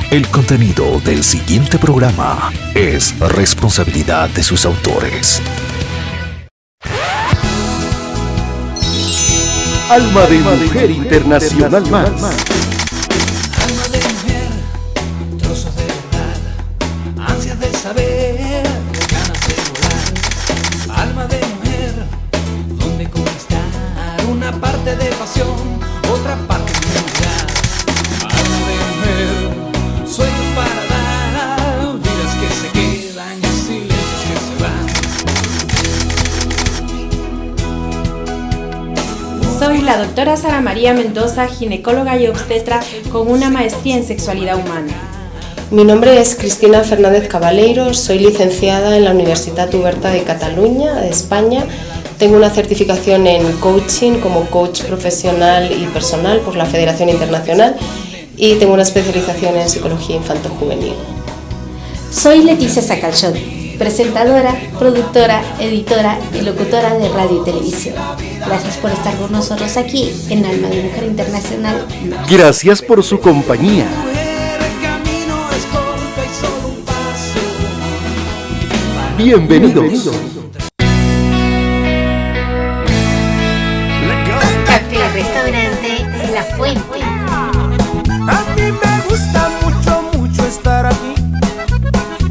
El contenido del siguiente programa es responsabilidad de sus autores. Alma de mujer internacional más. Alma de mujer, trozos de verdad, ansias de saber, ganas de volar. Alma de mujer, donde conquistar una parte de pasión, otra parte de lugar. Alma de mujer, sueños para dar, vidas que se quedan y silencios que se van. Soy la doctora Sara María Mendoza, ginecóloga y obstetra con una maestría en sexualidad humana. Mi nombre es Cristina Fernández Cabaleiro, soy licenciada en la Universitat Oberta de Cataluña, de España. Tengo una certificación en coaching como coach profesional y personal por la Federación Internacional y tengo una especialización en psicología infanto-juvenil. Soy Leticia Sacalchot, presentadora, productora, editora y locutora de radio y televisión. Gracias por estar con nosotros aquí en Alma de Mujer Internacional. Gracias por su compañía. Bienvenidos. Café Restaurante La Fuente. A mí me gusta mucho estar aquí,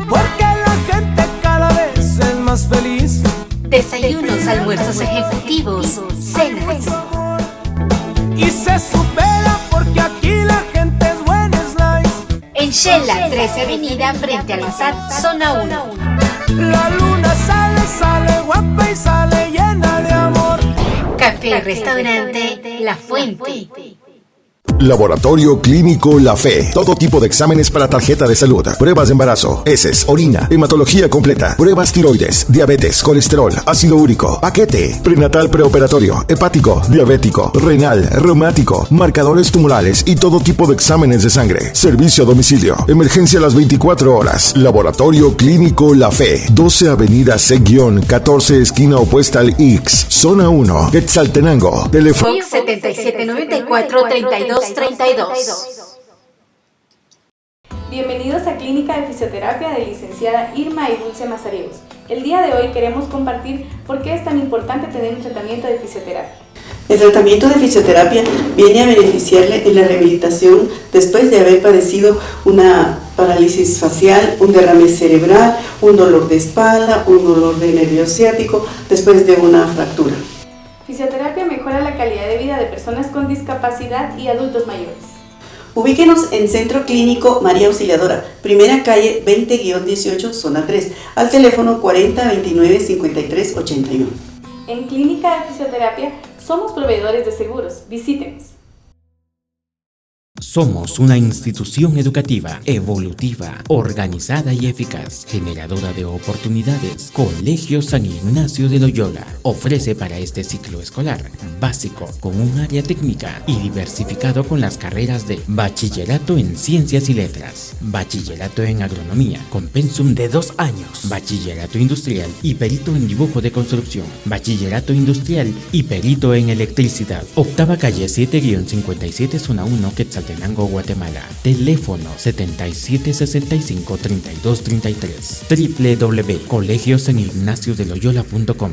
porque la gente cada vez es más feliz. Desayunos, almuerzos ejecutivos, cenas. Y se supera porque aquí la gente es buena, es nice. En Shela, 13 Avenida, frente a la SAT, zona 1. La luna sale guapa y sale llena de amor. Café Restaurante La Fuente. Laboratorio Clínico La Fe. Todo tipo de exámenes para tarjeta de salud. Pruebas de embarazo, heces, orina, hematología completa, pruebas tiroides, diabetes, colesterol, ácido úrico, paquete, prenatal preoperatorio, hepático, diabético, renal, reumático, marcadores tumorales y todo tipo de exámenes de sangre. Servicio a domicilio. Emergencia a las 24 horas. Laboratorio Clínico La Fe. 12 Avenida C-14, esquina opuesta al Ix. Zona 1, Quetzaltenango. Teléfono 7794-3232. Bienvenidos a Clínica de Fisioterapia de licenciada Irma y Dulce Mazariegos. El día de hoy queremos compartir por qué es tan importante tener un tratamiento de fisioterapia. El tratamiento de fisioterapia viene a beneficiarle en la rehabilitación después de haber padecido una parálisis facial, un derrame cerebral, un dolor de espalda, un dolor de nervio ciático, después de una fractura. Fisioterapia mejora la calidad de vida de personas con discapacidad y adultos mayores. Ubíquenos en Centro Clínico María Auxiliadora, primera calle 20-18, zona 3, al teléfono 40 29 53 81. En Clínica de Fisioterapia somos proveedores de seguros. Visítenos. Somos una institución educativa, evolutiva, organizada y eficaz, generadora de oportunidades. Colegio San Ignacio de Loyola ofrece para este ciclo escolar básico con un área técnica y diversificado con las carreras de Bachillerato en Ciencias y Letras, Bachillerato en Agronomía con pensum de 2 años, Bachillerato Industrial y Perito en Dibujo de Construcción, Bachillerato Industrial y Perito en Electricidad. Octava calle 7-57, zona 1, Quetzaltenango, Guatemala. Teléfono 7765-3233. www.colegiosanignaciodeleyola.com.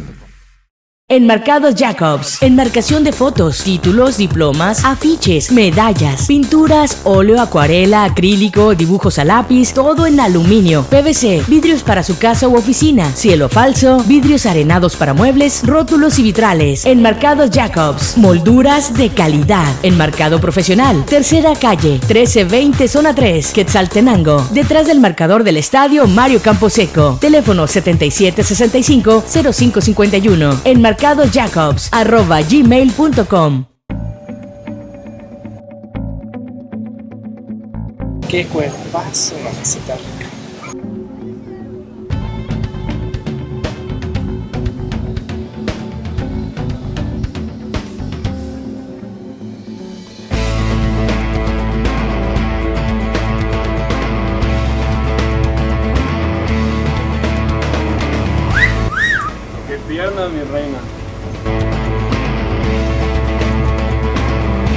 Enmarcados Jacobs, enmarcación de fotos, títulos, diplomas, afiches, medallas, pinturas, óleo, acuarela, acrílico, dibujos a lápiz, todo en aluminio, PVC, vidrios para su casa u oficina, cielo falso, vidrios arenados para muebles, rótulos y vitrales. Enmarcados Jacobs, molduras de calidad. Enmarcado profesional, tercera calle, 1320, zona 3, Quetzaltenango, detrás del marcador del estadio Mario Camposeco. Teléfono 7765-0551. enmarcadosjacobs@gmail.com. ¿Qué cuerpazo mamacita rica? ¡Qué pierna, mi reina!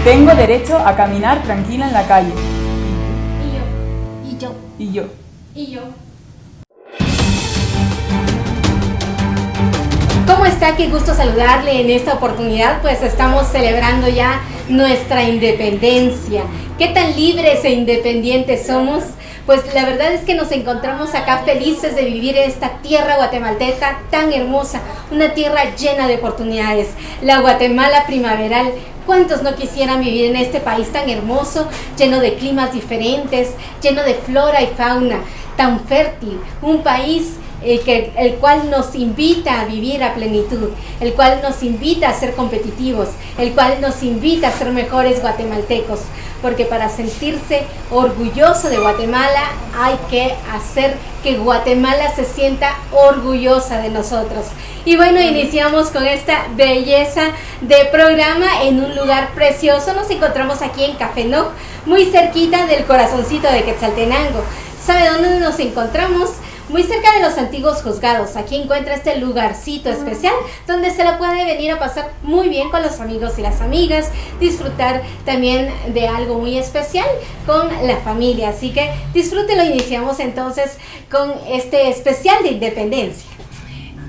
Tengo derecho a caminar tranquila en la calle. Y yo. Y yo. ¿Cómo está? Qué gusto saludarle en esta oportunidad, pues estamos celebrando ya nuestra independencia. ¿Qué tan libres e independientes somos? Pues la verdad es que nos encontramos acá felices de vivir en esta tierra guatemalteca tan hermosa, una tierra llena de oportunidades, la Guatemala primaveral. ¿Cuántos no quisieran vivir en este país tan hermoso, lleno de climas diferentes, lleno de flora y fauna, tan fértil? Un país el cual nos invita a vivir a plenitud, el cual nos invita a ser competitivos, el cual nos invita a ser mejores guatemaltecos, porque para sentirse orgulloso de Guatemala hay que hacer que Guatemala se sienta orgullosa de nosotros. Y bueno, iniciamos con esta belleza de programa en un lugar precioso. Nos encontramos aquí en Café Noj, muy cerquita del corazoncito de Quetzaltenango. ¿Sabe dónde nos encontramos? Muy cerca de los antiguos juzgados. Aquí encuentra este lugarcito especial donde se la puede venir a pasar muy bien con los amigos y las amigas, disfrutar también de algo muy especial con la familia. Así que disfrútelo. Iniciamos entonces con este especial de independencia.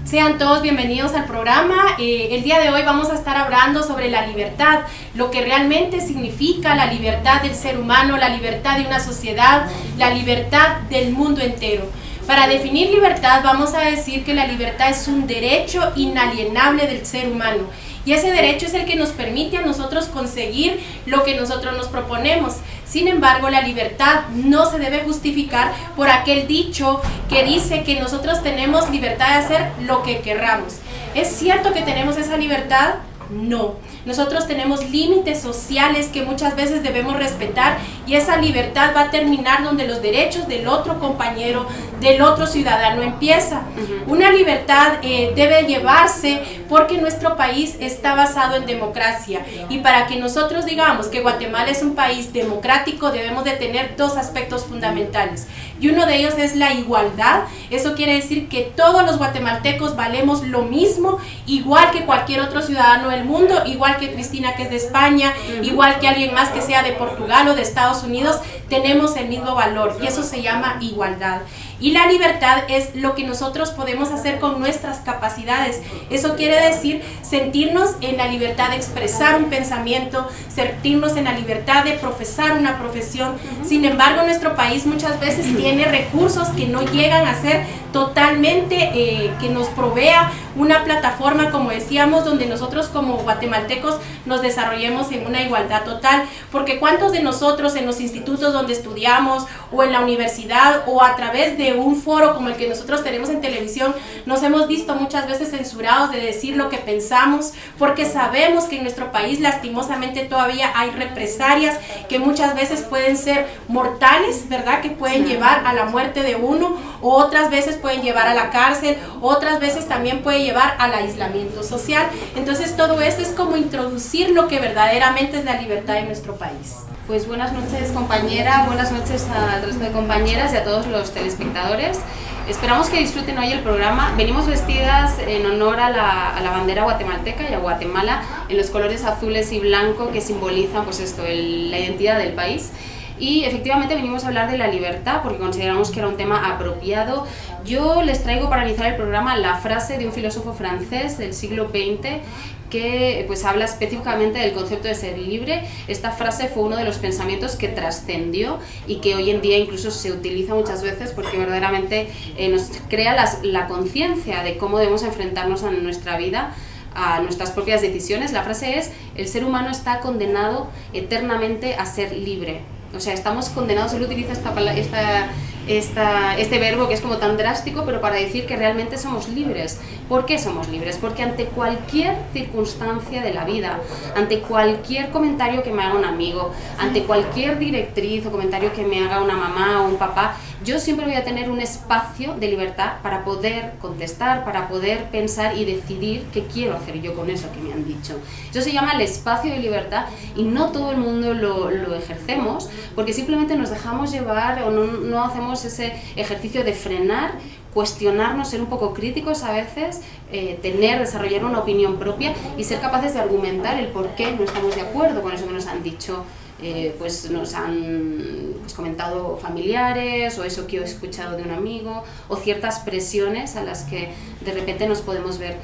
Sean todos bienvenidos al programa. El día de hoy vamos a estar hablando sobre la libertad, lo que realmente significa la libertad del ser humano, la libertad de una sociedad, la libertad del mundo entero. Para definir libertad vamos a decir que la libertad es un derecho inalienable del ser humano. Y ese derecho es el que nos permite a nosotros conseguir lo que nosotros nos proponemos. Sin embargo, la libertad no se debe justificar por aquel dicho que dice que nosotros tenemos libertad de hacer lo que querramos. ¿Es cierto que tenemos esa libertad? No. Nosotros tenemos límites sociales que muchas veces debemos respetar y esa libertad va a terminar donde los derechos del otro compañero, del otro ciudadano empieza. Una libertad debe llevarse porque nuestro país está basado en democracia y para que nosotros digamos que Guatemala es un país democrático debemos de tener dos aspectos fundamentales y uno de ellos es la igualdad. Eso quiere decir que todos los guatemaltecos valemos lo mismo, igual que cualquier otro ciudadano del mundo, igual que Cristina que es de España, igual que alguien más que sea de Portugal o de Estados Unidos, tenemos el mismo valor y eso se llama igualdad. Y la libertad es lo que nosotros podemos hacer con nuestras capacidades. Eso quiere decir sentirnos en la libertad de expresar un pensamiento, sentirnos en la libertad de profesar una profesión. Sin embargo, nuestro país muchas veces tiene recursos que no llegan a ser totalmente, que nos provea una plataforma, como decíamos, donde nosotros como guatemaltecos nos desarrollemos en una igualdad total. Porque ¿cuántos de nosotros en los institutos donde estudiamos o en la universidad o a través de un foro como el que nosotros tenemos en televisión nos hemos visto muchas veces censurados de decir lo que pensamos? Porque sabemos que en nuestro país lastimosamente todavía hay represalias que muchas veces pueden ser mortales, ¿verdad? Que pueden llevar a la muerte de uno, o otras veces pueden llevar a la cárcel, otras veces también puede llevar al aislamiento social. Entonces todo esto es como introducir lo que verdaderamente es la libertad en nuestro país. Pues buenas noches, compañera, buenas noches al resto de compañeras y a todos los telespectadores. Esperamos que disfruten hoy el programa. Venimos vestidas en honor a la bandera guatemalteca y a Guatemala en los colores azules y blanco que simbolizan pues esto, la identidad del país. Y efectivamente venimos a hablar de la libertad porque consideramos que era un tema apropiado. Yo les traigo para iniciar el programa la frase de un filósofo francés del siglo XX que pues habla específicamente del concepto de ser libre. Esta frase fue uno de los pensamientos que trascendió y que hoy en día incluso se utiliza muchas veces porque verdaderamente nos crea la conciencia de cómo debemos enfrentarnos a nuestra vida, a nuestras propias decisiones. La frase es: el ser humano está condenado eternamente a ser libre. O sea, estamos condenados. Él utiliza este verbo que es como tan drástico, pero para decir que realmente somos libres. ¿Por qué somos libres? Porque ante cualquier circunstancia de la vida, ante cualquier comentario que me haga un amigo, ante cualquier directriz o comentario que me haga una mamá o un papá, yo siempre voy a tener un espacio de libertad para poder contestar, para poder pensar y decidir qué quiero hacer yo con eso que me han dicho. Eso se llama el espacio de libertad y no todo el mundo lo ejercemos porque simplemente nos dejamos llevar o no hacemos ese ejercicio de frenar, cuestionarnos, ser un poco críticos a veces, desarrollar una opinión propia y ser capaces de argumentar el por qué no estamos de acuerdo con eso que nos han dicho, nos han comentado familiares, o eso que he escuchado de un amigo, o ciertas presiones a las que de repente nos podemos ver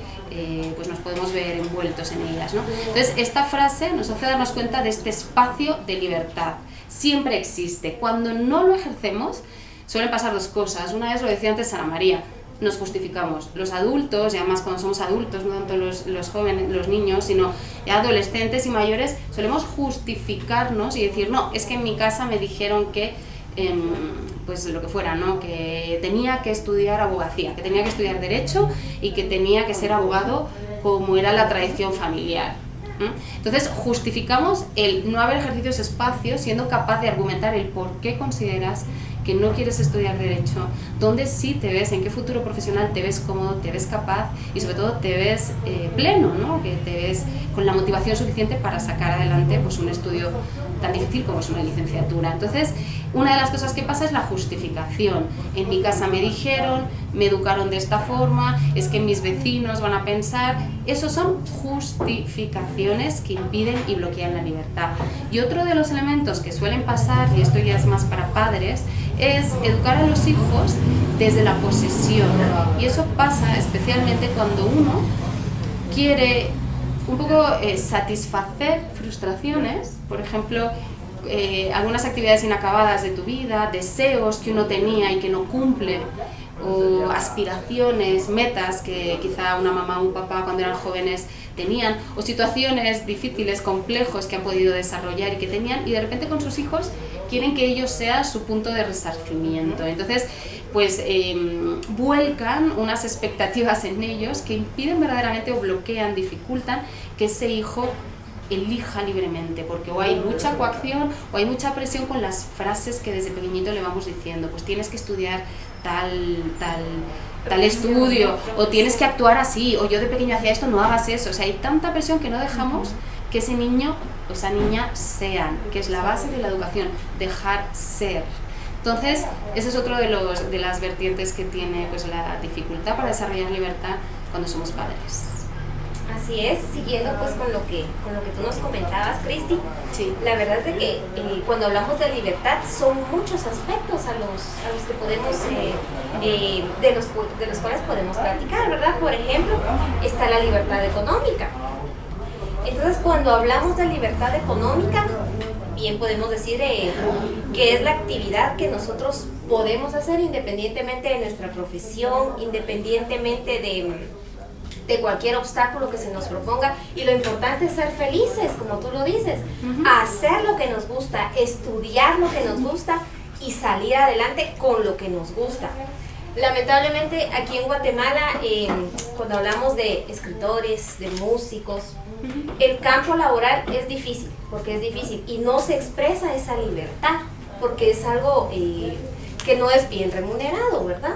envueltos en ellas, ¿no? Entonces, esta frase nos hace darnos cuenta de este espacio de libertad. Siempre existe. Cuando no lo ejercemos, suelen pasar dos cosas. Una vez lo decía antes Sara María, nos justificamos. Los adultos, y además cuando somos adultos, no tanto los jóvenes, los niños, sino ya adolescentes y mayores, solemos justificarnos y decir, no, es que en mi casa me dijeron que, pues lo que fuera, ¿no? Que tenía que estudiar abogacía, que tenía que estudiar derecho y que tenía que ser abogado como era la tradición familiar. Entonces justificamos el no haber ejercido ese espacio siendo capaz de argumentar el por qué consideras que no quieres estudiar derecho, dónde sí te ves, en qué futuro profesional te ves cómodo, te ves capaz y sobre todo te ves pleno, ¿no? Que te ves con la motivación suficiente para sacar adelante pues, un estudio tan difícil como es una licenciatura. Entonces, una de las cosas que pasa es la justificación. En mi casa me dijeron, me educaron de esta forma, es que mis vecinos van a pensar. Esos son justificaciones que impiden y bloquean la libertad. Y otro de los elementos que suelen pasar, y esto ya es más para padres, es educar a los hijos desde la posesión. Y eso pasa especialmente cuando uno quiere un poco satisfacer frustraciones, por ejemplo, algunas actividades inacabadas de tu vida, deseos que uno tenía y que no cumple, o aspiraciones, metas que quizá una mamá o un papá cuando eran jóvenes tenían, o situaciones difíciles, complejos que han podido desarrollar y que tenían, y de repente con sus hijos quieren que ellos sean su punto de resarcimiento. Entonces, pues vuelcan unas expectativas en ellos que impiden verdaderamente o bloquean, dificultan que ese hijo elija libremente, porque o hay mucha coacción o hay mucha presión con las frases que desde pequeñito le vamos diciendo, pues tienes que estudiar tal estudio, o tienes que actuar así, o yo de pequeño hacía esto, no hagas eso. O sea, hay tanta presión que no dejamos que ese niño o esa niña sean, que es la base de la educación, dejar ser. Entonces, ese es otro de las vertientes que tiene pues la dificultad para desarrollar libertad cuando somos padres. Así es, siguiendo pues con lo que tú nos comentabas, Cristi, sí. La verdad es de que cuando hablamos de libertad son muchos aspectos a los que podemos, de los cuales podemos platicar, ¿verdad? Por ejemplo, está la libertad económica. Entonces, cuando hablamos de libertad económica, bien podemos decir que es la actividad que nosotros podemos hacer independientemente de nuestra profesión, independientemente de cualquier obstáculo que se nos proponga, y lo importante es ser felices, como tú lo dices, hacer lo que nos gusta, estudiar lo que nos gusta y salir adelante con lo que nos gusta. Lamentablemente aquí en Guatemala, cuando hablamos de escritores, de músicos, el campo laboral es difícil, porque es difícil y no se expresa esa libertad, porque es algo que no es bien remunerado, ¿verdad?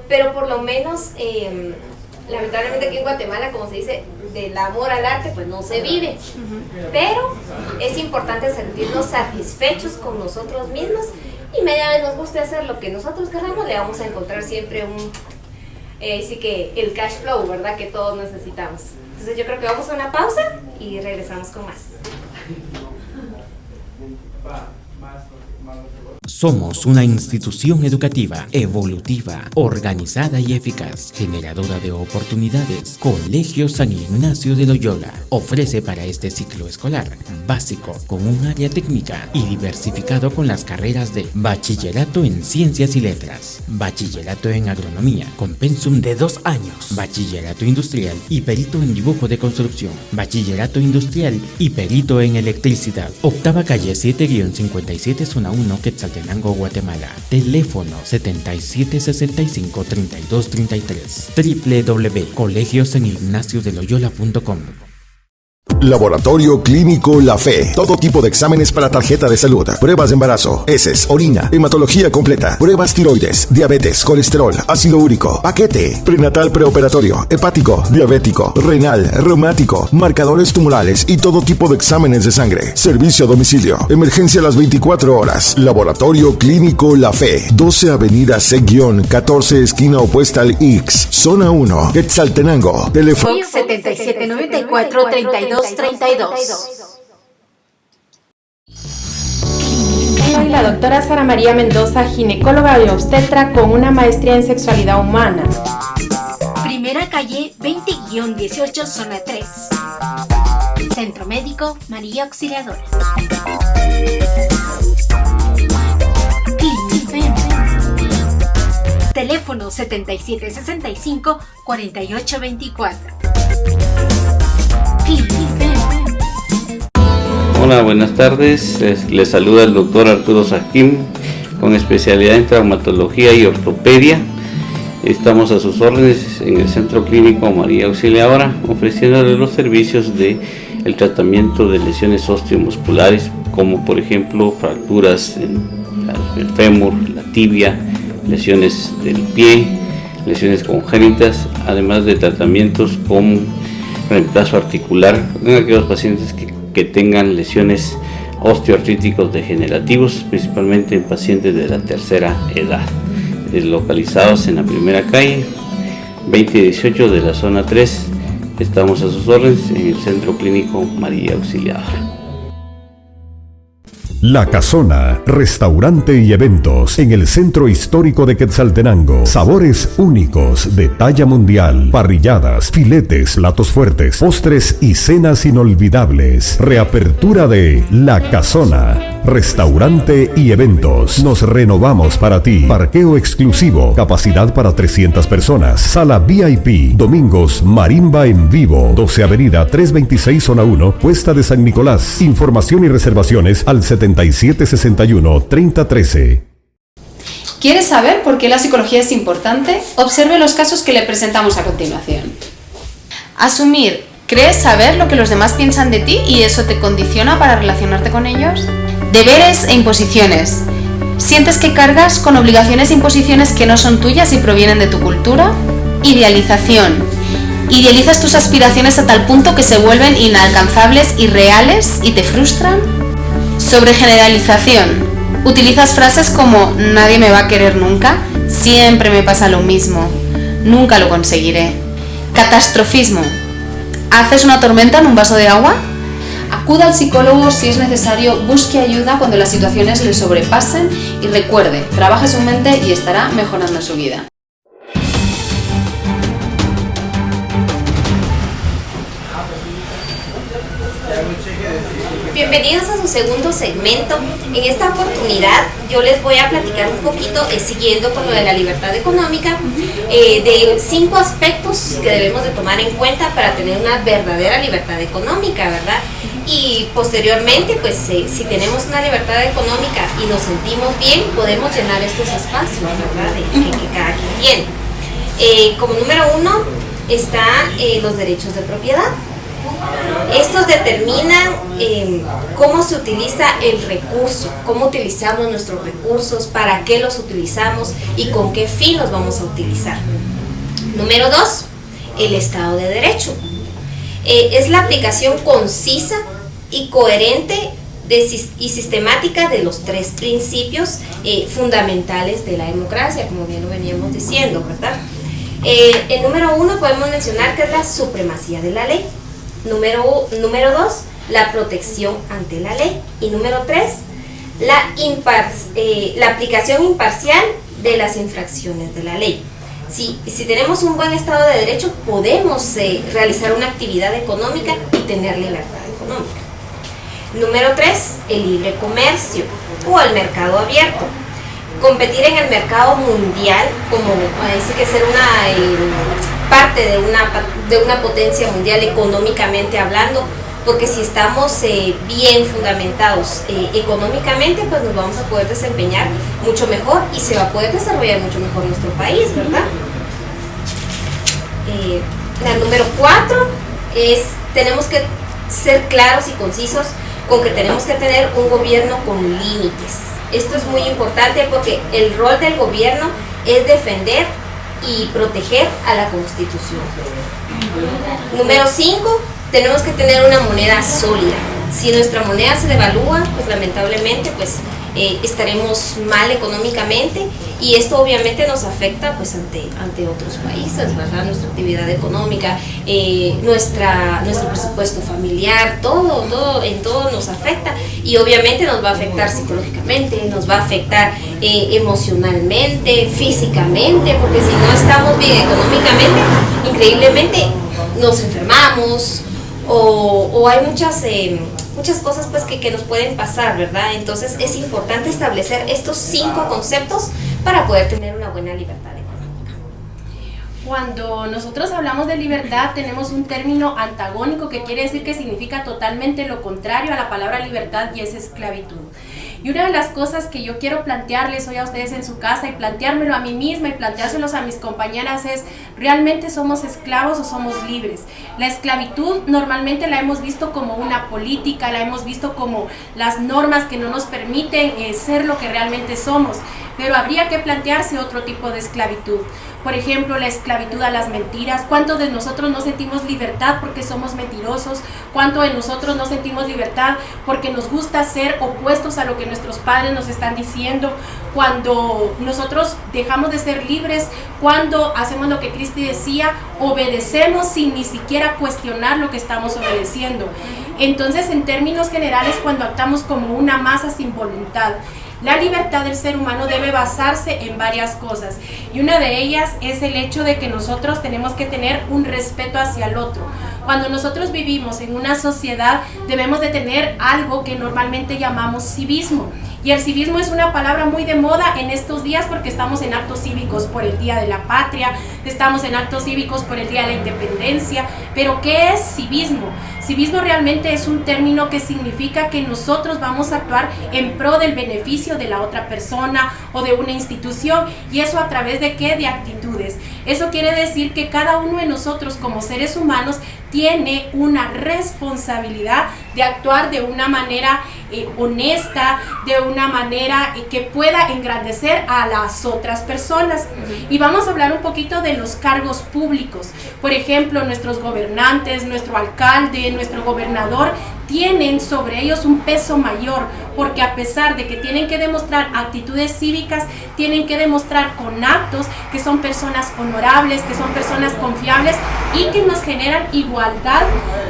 Pero por lo menos lamentablemente aquí en Guatemala, como se dice, del amor al arte pues no se vive, pero es importante sentirnos satisfechos con nosotros mismos, y media vez nos guste hacer lo que nosotros queramos, le vamos a encontrar siempre sí que el cash flow, ¿verdad? Que todos necesitamos. Entonces yo creo que vamos a una pausa y regresamos con más. Somos una institución educativa, evolutiva, organizada y eficaz, generadora de oportunidades. Colegio San Ignacio de Loyola ofrece para este ciclo escolar básico con un área técnica y diversificado con las carreras de Bachillerato en Ciencias y Letras, Bachillerato en Agronomía con pensum de 2 años, Bachillerato Industrial y Perito en Dibujo de Construcción, Bachillerato Industrial y Perito en Electricidad. Octava calle 7-57 zona 1 Quetzaltenango, Guatemala. Teléfono 7765-3233. www.colegiosanignaciodeleyola.com. Laboratorio Clínico La Fe. Todo tipo de exámenes para tarjeta de salud. Pruebas de embarazo, heces, orina, hematología completa, pruebas tiroides, diabetes, colesterol, ácido úrico, paquete, prenatal preoperatorio, hepático, diabético, renal, reumático, marcadores tumorales y todo tipo de exámenes de sangre. Servicio a domicilio. Emergencia a las 24 horas. Laboratorio Clínico La Fe. 12 Avenida C-14, esquina opuesta al Ix. Zona 1, Quetzaltenango. Teléfono 7794-3232. Soy la doctora Sara María Mendoza, ginecóloga y obstetra con una maestría en sexualidad humana. Primera calle 20-18, zona 3. Centro Médico María Auxiliadora. Clinifem. Teléfono 7765-4824. Clinifem. Hola, buenas tardes. Les saluda el doctor Arturo Sajim, con especialidad en traumatología y ortopedia. Estamos a sus órdenes en el Centro Clínico María Auxiliadora, ofreciéndole los servicios de el tratamiento de lesiones osteomusculares, como por ejemplo fracturas en el fémur, la tibia, lesiones del pie, lesiones congénitas, además de tratamientos como reemplazo articular en aquellos pacientes que tengan lesiones osteoartríticos degenerativos, principalmente en pacientes de la tercera edad, localizados en la primera calle 20-18 de la zona 3. Estamos a sus órdenes en el Centro Clínico María Auxiliadora. La Casona, restaurante y eventos en el centro histórico de Quetzaltenango. Sabores únicos de talla mundial, parrilladas, filetes, platos fuertes, postres y cenas inolvidables. Reapertura de La Casona, restaurante y eventos. Nos renovamos para ti. Parqueo exclusivo, capacidad para 300 personas. Sala VIP, domingos, marimba en vivo. 12 Avenida 326 Zona 1, Cuesta de San Nicolás. Información y reservaciones al 7761-3013. ¿Quieres saber por qué la psicología es importante? Observe los casos que le presentamos a continuación. Asumir. ¿Crees saber lo que los demás piensan de ti y eso te condiciona para relacionarte con ellos? Deberes e imposiciones. ¿Sientes que cargas con obligaciones e imposiciones que no son tuyas y provienen de tu cultura? Idealización. ¿Idealizas tus aspiraciones a tal punto que se vuelven inalcanzables, irreales y te frustran? Sobregeneralización. ¿Utilizas frases como nadie me va a querer nunca? Siempre me pasa lo mismo. Nunca lo conseguiré. Catastrofismo. ¿Haces una tormenta en un vaso de agua? Acuda al psicólogo si es necesario, busque ayuda cuando las situaciones le sobrepasen y recuerde, trabaje su mente y estará mejorando su vida. Bienvenidos a su segundo segmento. En esta oportunidad yo les voy a platicar un poquito, siguiendo con lo de la libertad económica, de 5 aspectos que debemos de tomar en cuenta para tener una verdadera libertad económica, ¿verdad? Y posteriormente, pues si tenemos una libertad económica y nos sentimos bien, podemos llenar estos espacios, ¿verdad? Que cada quien tiene. Como número 1 están los derechos de propiedad. Estos determinan cómo se utiliza el recurso, cómo utilizamos nuestros recursos, para qué los utilizamos y con qué fin los vamos a utilizar. Número 2, el Estado de Derecho. Es la aplicación concisa y coherente y sistemática de los 3 principios fundamentales de la democracia, como bien lo veníamos diciendo, ¿verdad? El número 1 podemos mencionar que es la supremacía de la ley. Número 2, la protección ante la ley. Y número 3, la aplicación imparcial de las infracciones de la ley. Si tenemos un buen Estado de Derecho, podemos realizar una actividad económica y tener libertad económica. Número 3, el libre comercio o el mercado abierto. Competir en el mercado mundial, como dice que ser una parte de una potencia mundial económicamente hablando, porque si estamos bien fundamentados económicamente, pues nos vamos a poder desempeñar mucho mejor y se va a poder desarrollar mucho mejor nuestro país, ¿verdad? La número 4 es, tenemos que ser claros y concisos con que tenemos que tener un gobierno con límites. Esto es muy importante porque el rol del gobierno es defender y proteger a la Constitución. Número 5, tenemos que tener una moneda sólida. Si nuestra moneda se devalúa, pues lamentablemente estaremos mal económicamente, y esto obviamente nos afecta pues ante otros países, ¿verdad? Nuestra actividad económica, nuestro presupuesto familiar, en todo nos afecta, y obviamente nos va a afectar psicológicamente, nos va a afectar emocionalmente, físicamente, porque si no estamos bien económicamente, increíblemente nos enfermamos, o hay muchas cosas pues que nos pueden pasar, ¿verdad? Entonces es importante establecer estos 5 conceptos para poder tener una buena libertad económica. Cuando nosotros hablamos de libertad tenemos un término antagónico que quiere decir que significa totalmente lo contrario a la palabra libertad, y es esclavitud. Y una de las cosas que yo quiero plantearles hoy a ustedes en su casa, y planteármelo a mí misma y planteárselos a mis compañeras, es: ¿realmente somos esclavos o somos libres? La esclavitud normalmente la hemos visto como una política, la hemos visto como las normas que no nos permiten ser lo que realmente somos, pero habría que plantearse otro tipo de esclavitud. Por ejemplo, la esclavitud a las mentiras. ¿Cuántos de nosotros no sentimos libertad porque somos mentirosos? ¿Cuántos de nosotros no sentimos libertad porque nos gusta ser opuestos a lo que nuestros padres nos están diciendo? Cuando nosotros dejamos de ser libres, cuando hacemos lo que Cristi decía, obedecemos sin ni siquiera cuestionar lo que estamos obedeciendo. Entonces, en términos generales, cuando actuamos como una masa sin voluntad. La libertad del ser humano debe basarse en varias cosas, y una de ellas es el hecho de que nosotros tenemos que tener un respeto hacia el otro. Cuando nosotros vivimos en una sociedad, debemos de tener algo que normalmente llamamos civismo. Y el civismo es una palabra muy de moda en estos días porque estamos en actos cívicos por el Día de la Patria, estamos en actos cívicos por el Día de la Independencia. Pero ¿qué es civismo? Civismo realmente es un término que significa que nosotros vamos a actuar en pro del beneficio de la otra persona o de una institución, y eso a través de ¿qué? De actitudes. Eso quiere decir que cada uno de nosotros como seres humanos tiene una responsabilidad de actuar de una manera honesta, de una manera que pueda engrandecer a las otras personas. Y vamos a hablar un poquito de los cargos públicos. Por ejemplo, nuestros gobernantes, nuestro alcalde, nuestro gobernador, tienen sobre ellos un peso mayor, porque a pesar de que tienen que demostrar actitudes cívicas, tienen que demostrar con actos que son personas honorables, que son personas confiables y que nos generan igualdad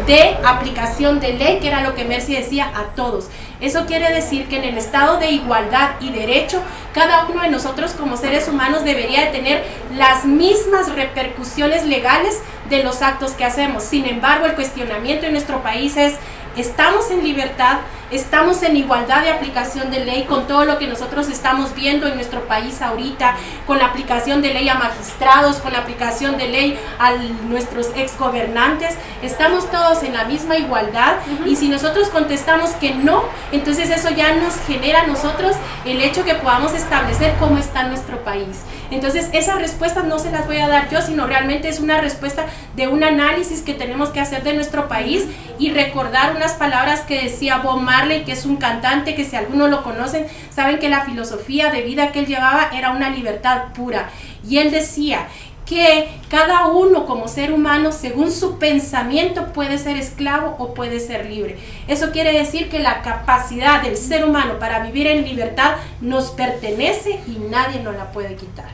de aplicación de ley, que era lo que Mercy decía, a todos. Eso quiere decir que en el estado de igualdad y derecho, cada uno de nosotros como seres humanos debería de tener las mismas repercusiones legales de los actos que hacemos. Sin embargo, el cuestionamiento en nuestro país es: ¿estamos en libertad? ¿Estamos en igualdad de aplicación de ley con todo lo que nosotros estamos viendo en nuestro país ahorita, con la aplicación de ley a magistrados, con la aplicación de ley a nuestros exgobernantes? ¿Estamos todos en la misma igualdad? Y si nosotros contestamos que no, entonces eso ya nos genera a nosotros el hecho que podamos establecer cómo está nuestro país. Entonces esas respuestas no se las voy a dar yo, sino realmente es una respuesta de un análisis que tenemos que hacer de nuestro país, y recordar unas palabras que decía Bob Marley, que es un cantante que si algunos lo conocen, saben que la filosofía de vida que él llevaba era una libertad pura. Y él decía que cada uno como ser humano, según su pensamiento, puede ser esclavo o puede ser libre. Eso quiere decir que la capacidad del ser humano para vivir en libertad nos pertenece y nadie nos la puede quitar.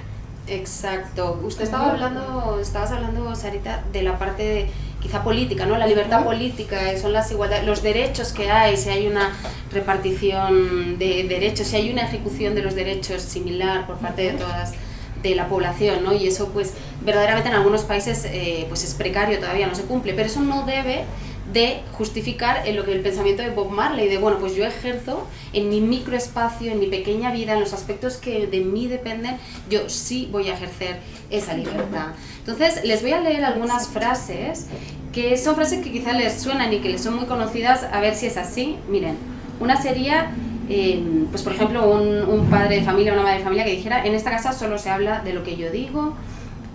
Exacto. Usted estabas hablando, Sarita, de la parte quizá política, ¿no? La libertad política, son las igualdades, los derechos que hay, si hay una repartición de derechos, si hay una ejecución de los derechos similar por parte de todas de la población, ¿no? Y eso pues verdaderamente en algunos países pues es precario, todavía no se cumple, pero eso no debe de justificar en lo que el pensamiento de Bob Marley, de bueno, pues yo ejerzo en mi microespacio, en mi pequeña vida, en los aspectos que de mí dependen, yo sí voy a ejercer esa libertad. Entonces les voy a leer algunas frases que son frases que quizá les suenan y que les son muy conocidas, a ver si es así. Miren, una sería pues por ejemplo un padre de familia, una madre de familia que dijera: en esta casa solo se habla de lo que yo digo.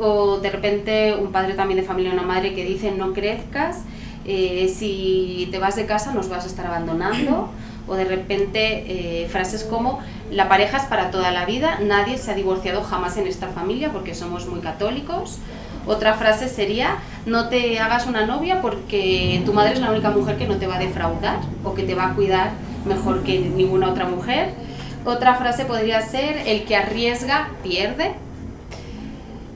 O de repente un padre también de familia, una madre que dice: no crezcas, si te vas de casa nos vas a estar abandonando. O de repente frases como: la pareja es para toda la vida, nadie se ha divorciado jamás en esta familia porque somos muy católicos. Otra frase sería: no te hagas una novia porque tu madre es la única mujer que no te va a defraudar o que te va a cuidar mejor que ninguna otra mujer. Otra frase podría ser: el que arriesga pierde.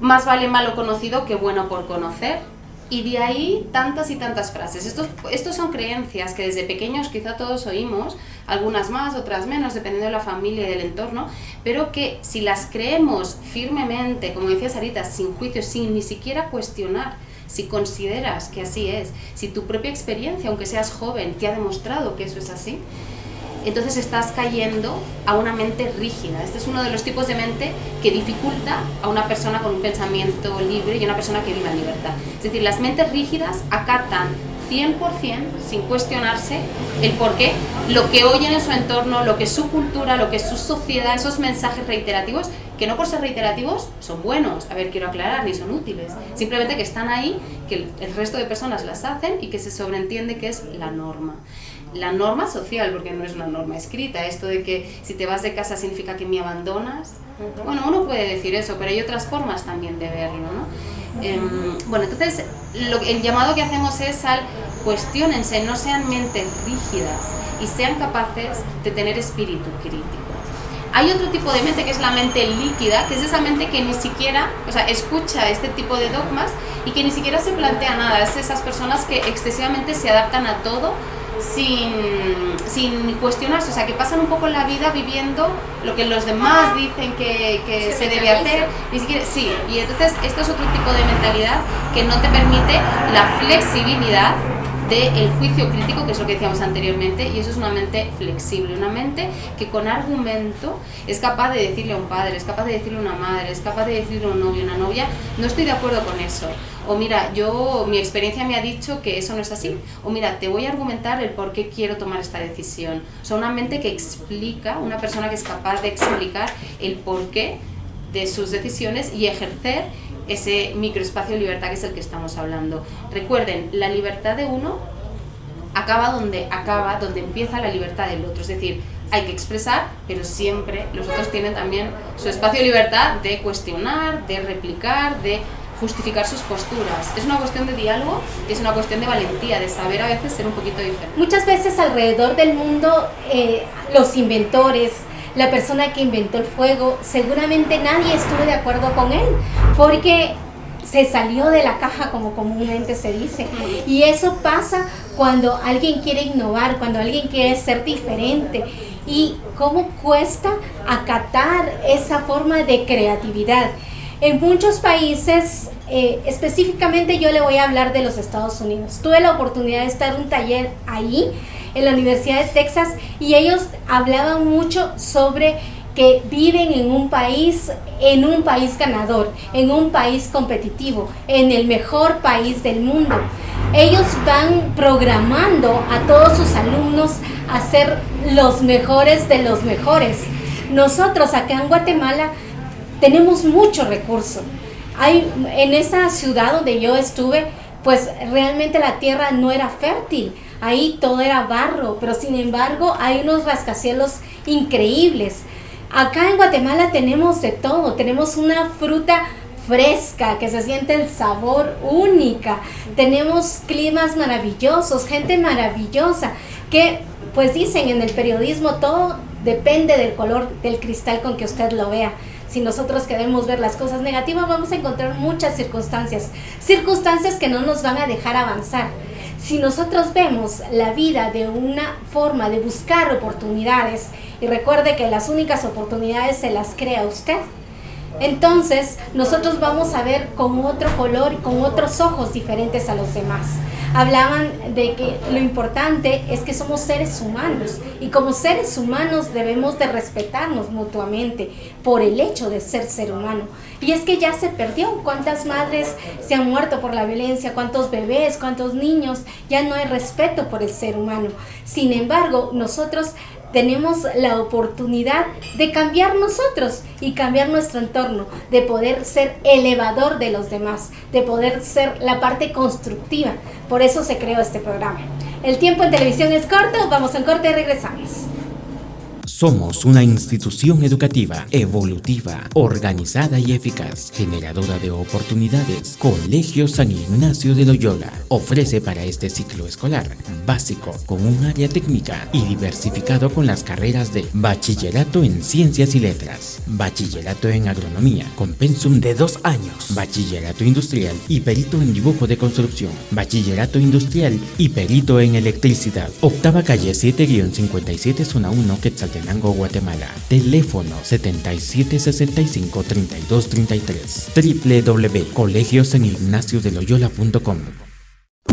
Más vale malo conocido que bueno por conocer. Y de ahí tantas y tantas frases. Estos son creencias que desde pequeños quizá todos oímos, algunas más, otras menos, dependiendo de la familia y del entorno, pero que si las creemos firmemente, como decía Sarita, sin juicio, sin ni siquiera cuestionar, si consideras que así es, si tu propia experiencia, aunque seas joven, te ha demostrado que eso es así, entonces estás cayendo a una mente rígida. Este es uno de los tipos de mente que dificulta a una persona con un pensamiento libre y a una persona que vive en libertad. Es decir, las mentes rígidas acatan 100% sin cuestionarse el por qué, lo que oyen en su entorno, lo que es su cultura, lo que es su sociedad, esos mensajes reiterativos, que no por ser reiterativos son buenos, a ver, quiero aclarar, ni son útiles, simplemente que están ahí, que el resto de personas las hacen y que se sobreentiende que es la norma. La norma social, porque no es una norma escrita, esto de que si te vas de casa significa que me abandonas. Bueno, uno puede decir eso, pero hay otras formas también de verlo, ¿no? Bueno, entonces el llamado que hacemos es al cuestiónense, no sean mentes rígidas y sean capaces de tener espíritu crítico. Hay otro tipo de mente que es la mente líquida, que es esa mente que ni siquiera, o sea, escucha este tipo de dogmas y que ni siquiera se plantea nada. Es esas personas que excesivamente se adaptan a todo sin cuestionarse, o sea, que pasan un poco la vida viviendo lo que los demás dicen que se debe hacer, ni siquiera, sí, y entonces esto es otro tipo de mentalidad que no te permite la flexibilidad del juicio crítico, que es lo que decíamos anteriormente, y eso es una mente flexible, una mente que con argumento es capaz de decirle a un padre, es capaz de decirle a una madre, es capaz de decirle a un novio, una novia, no estoy de acuerdo con eso, o mira, mi experiencia me ha dicho que eso no es así, o mira, te voy a argumentar el por qué quiero tomar esta decisión. O sea, una mente que explica, una persona que es capaz de explicar el porqué de sus decisiones y ejercer ese microespacio de libertad que es el que estamos hablando. Recuerden, la libertad de uno acaba donde empieza la libertad del otro, es decir, hay que expresar, pero siempre los otros tienen también su espacio de libertad de cuestionar, de replicar, de justificar sus posturas. Es una cuestión de diálogo, es una cuestión de valentía, de saber a veces ser un poquito diferente. Muchas veces alrededor del mundo, los inventores, la persona que inventó el fuego, seguramente nadie estuvo de acuerdo con él, porque se salió de la caja, como comúnmente se dice. Y eso pasa cuando alguien quiere innovar, cuando alguien quiere ser diferente. Y cómo cuesta acatar esa forma de creatividad. En muchos países, específicamente yo le voy a hablar de los Estados Unidos. Tuve la oportunidad de estar en un taller ahí, en la Universidad de Texas, y ellos hablaban mucho sobre que viven en un país ganador, en un país competitivo, en el mejor país del mundo. Ellos van programando a todos sus alumnos a ser los mejores de los mejores. Nosotros acá en Guatemala tenemos mucho recurso. En esa ciudad donde yo estuve, pues realmente la tierra no era fértil. Ahí todo era barro, pero sin embargo hay unos rascacielos increíbles. Acá en Guatemala tenemos de todo, tenemos una fruta fresca, que se siente el sabor única, tenemos climas maravillosos, gente maravillosa, que pues dicen en el periodismo todo depende del color del cristal con que usted lo vea. Si nosotros queremos ver las cosas negativas, vamos a encontrar muchas circunstancias que no nos van a dejar avanzar. Si nosotros vemos la vida de una forma de buscar oportunidades, y recuerde que las únicas oportunidades se las crea usted, entonces nosotros vamos a ver con otro color y con otros ojos diferentes a los demás. Hablaban de que lo importante es que somos seres humanos y como seres humanos debemos de respetarnos mutuamente por el hecho de ser ser humano. Y es que ya se perdió. ¿Cuántas madres se han muerto por la violencia? ¿Cuántos bebés? ¿Cuántos niños? Ya no hay respeto por el ser humano. Sin embargo, nosotros tenemos la oportunidad de cambiar nosotros y cambiar nuestro entorno, de poder ser elevador de los demás, de poder ser la parte constructiva. Por eso se creó este programa. El tiempo en televisión es corto, vamos en corte y regresamos. Somos una institución educativa, evolutiva, organizada y eficaz, generadora de oportunidades. Colegio San Ignacio de Loyola ofrece para este ciclo escolar básico con un área técnica y diversificado con las carreras de Bachillerato en Ciencias y Letras, Bachillerato en Agronomía con pensum de 2 años, Bachillerato Industrial y Perito en Dibujo de Construcción, Bachillerato Industrial y Perito en Electricidad. Octava calle 7-57 zona 1 Quetzaltenango, Guatemala. Teléfono 7765-3233. www.colegiosanignaciodeleloyola.com.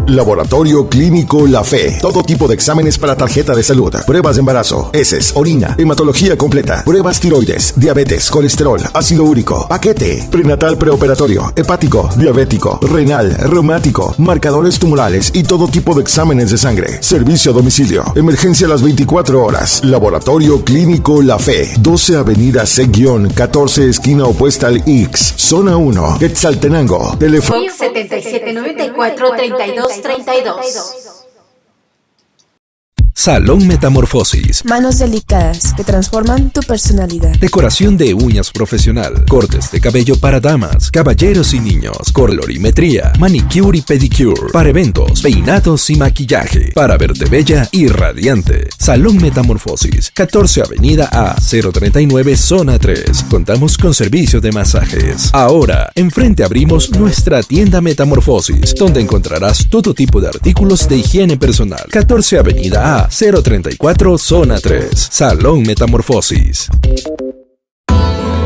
Laboratorio Clínico La Fe. Todo tipo de exámenes para tarjeta de salud. Pruebas de embarazo, heces, orina, hematología completa, pruebas tiroides, diabetes, colesterol, ácido úrico, paquete, prenatal preoperatorio, hepático, diabético, renal, reumático, marcadores tumorales y todo tipo de exámenes de sangre. Servicio a domicilio. Emergencia a las 24 horas. Laboratorio Clínico La Fe. 12 Avenida C-14, esquina opuesta al Ix. Zona 1, Quetzaltenango. Teléfono 7794-3232. Salón Metamorfosis. Manos delicadas que transforman tu personalidad. Decoración de uñas profesional. Cortes de cabello para damas, caballeros y niños. Colorimetría, manicure y pedicure. Para eventos, peinados y maquillaje. Para verte bella y radiante. Salón Metamorfosis. 14 Avenida A 039 Zona 3. Contamos con servicio de masajes. Ahora, enfrente abrimos nuestra tienda Metamorfosis, donde encontrarás todo tipo de artículos de higiene personal. 14 Avenida A 034 Zona 3. Salón Metamorfosis.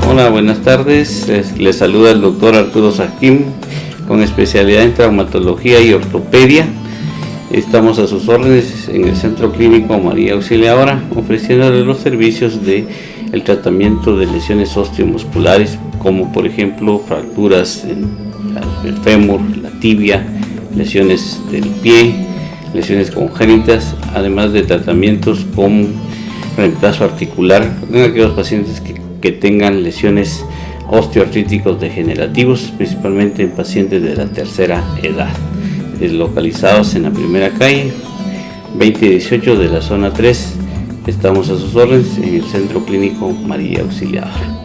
Hola, buenas tardes. Les saluda el doctor Arturo Sajim, con especialidad en traumatología y ortopedia. Estamos a sus órdenes en el Centro Clínico María Auxiliadora, ofreciéndole los servicios de el tratamiento de lesiones osteomusculares, como por ejemplo fracturas en el fémur, la tibia, lesiones del pie, lesiones congénitas, además de tratamientos como reemplazo articular en aquellos pacientes que tengan lesiones osteoartríticos degenerativos, principalmente en pacientes de la tercera edad, localizados en la primera calle 2018 de la zona 3. Estamos a sus órdenes en el Centro Clínico María Auxiliadora.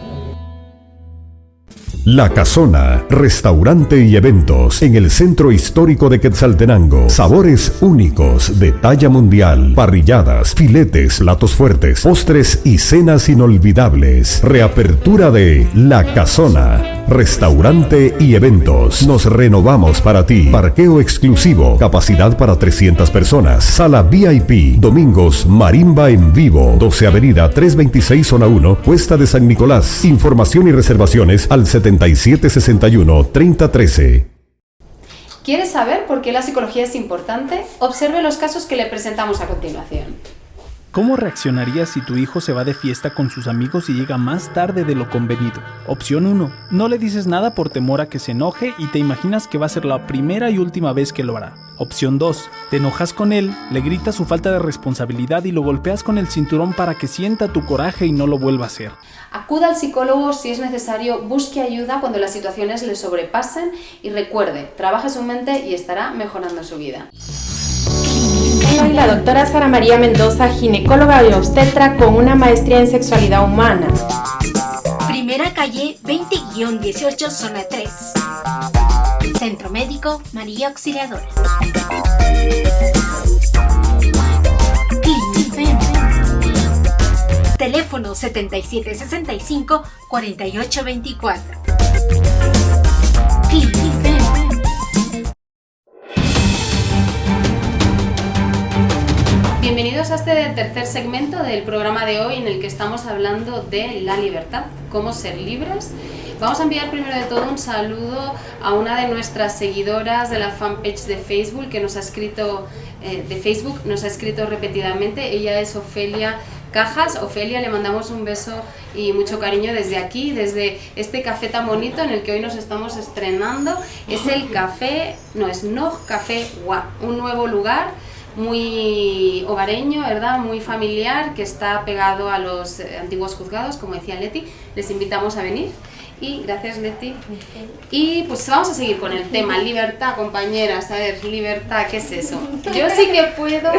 La Casona, restaurante y eventos en el centro histórico de Quetzaltenango. Sabores únicos de talla mundial, parrilladas, filetes, platos fuertes, postres y cenas inolvidables. Reapertura de La Casona, restaurante y eventos. Nos renovamos para ti. Parqueo exclusivo, capacidad para 300 personas. Sala VIP, domingos marimba en vivo. 12 Avenida 326 Zona 1, Cuesta de San Nicolás. Información y reservaciones al 7761-3013. ¿Quieres saber por qué la psicología es importante? Observe los casos que le presentamos a continuación. ¿Cómo reaccionarías si tu hijo se va de fiesta con sus amigos y llega más tarde de lo convenido? Opción 1. No le dices nada por temor a que se enoje y te imaginas que va a ser la primera y última vez que lo hará. Opción 2. Te enojas con él, le gritas su falta de responsabilidad y lo golpeas con el cinturón para que sienta tu coraje y no lo vuelva a hacer. Acuda al psicólogo si es necesario, busque ayuda cuando las situaciones le sobrepasen y recuerde, trabaje su mente y estará mejorando su vida. Soy la doctora Sara María Mendoza, ginecóloga y obstetra con una maestría en sexualidad humana. Primera calle 20-18 Zona 3. Centro Médico María Auxiliadora. Clínica. Teléfono 7765-4824. Clínica. Bienvenidos a este tercer segmento del programa de hoy en el que estamos hablando de la libertad, cómo ser libres. Vamos a enviar primero de todo un saludo a una de nuestras seguidoras de la fanpage de Facebook que nos ha escrito repetidamente. Ella es Ofelia Cajas. Ofelia, le mandamos un beso y mucho cariño desde aquí, desde este café tan bonito en el que hoy nos estamos estrenando. Es el café, no, es Noj Café Gua, un nuevo lugar muy hogareño, ¿verdad? Muy familiar, que está pegado a los antiguos juzgados, como decía Leti. Les invitamos a venir. Y gracias, Leti. Y pues vamos a seguir con el tema libertad, compañeras. A ver, libertad, ¿qué es eso? Yo sí que puedo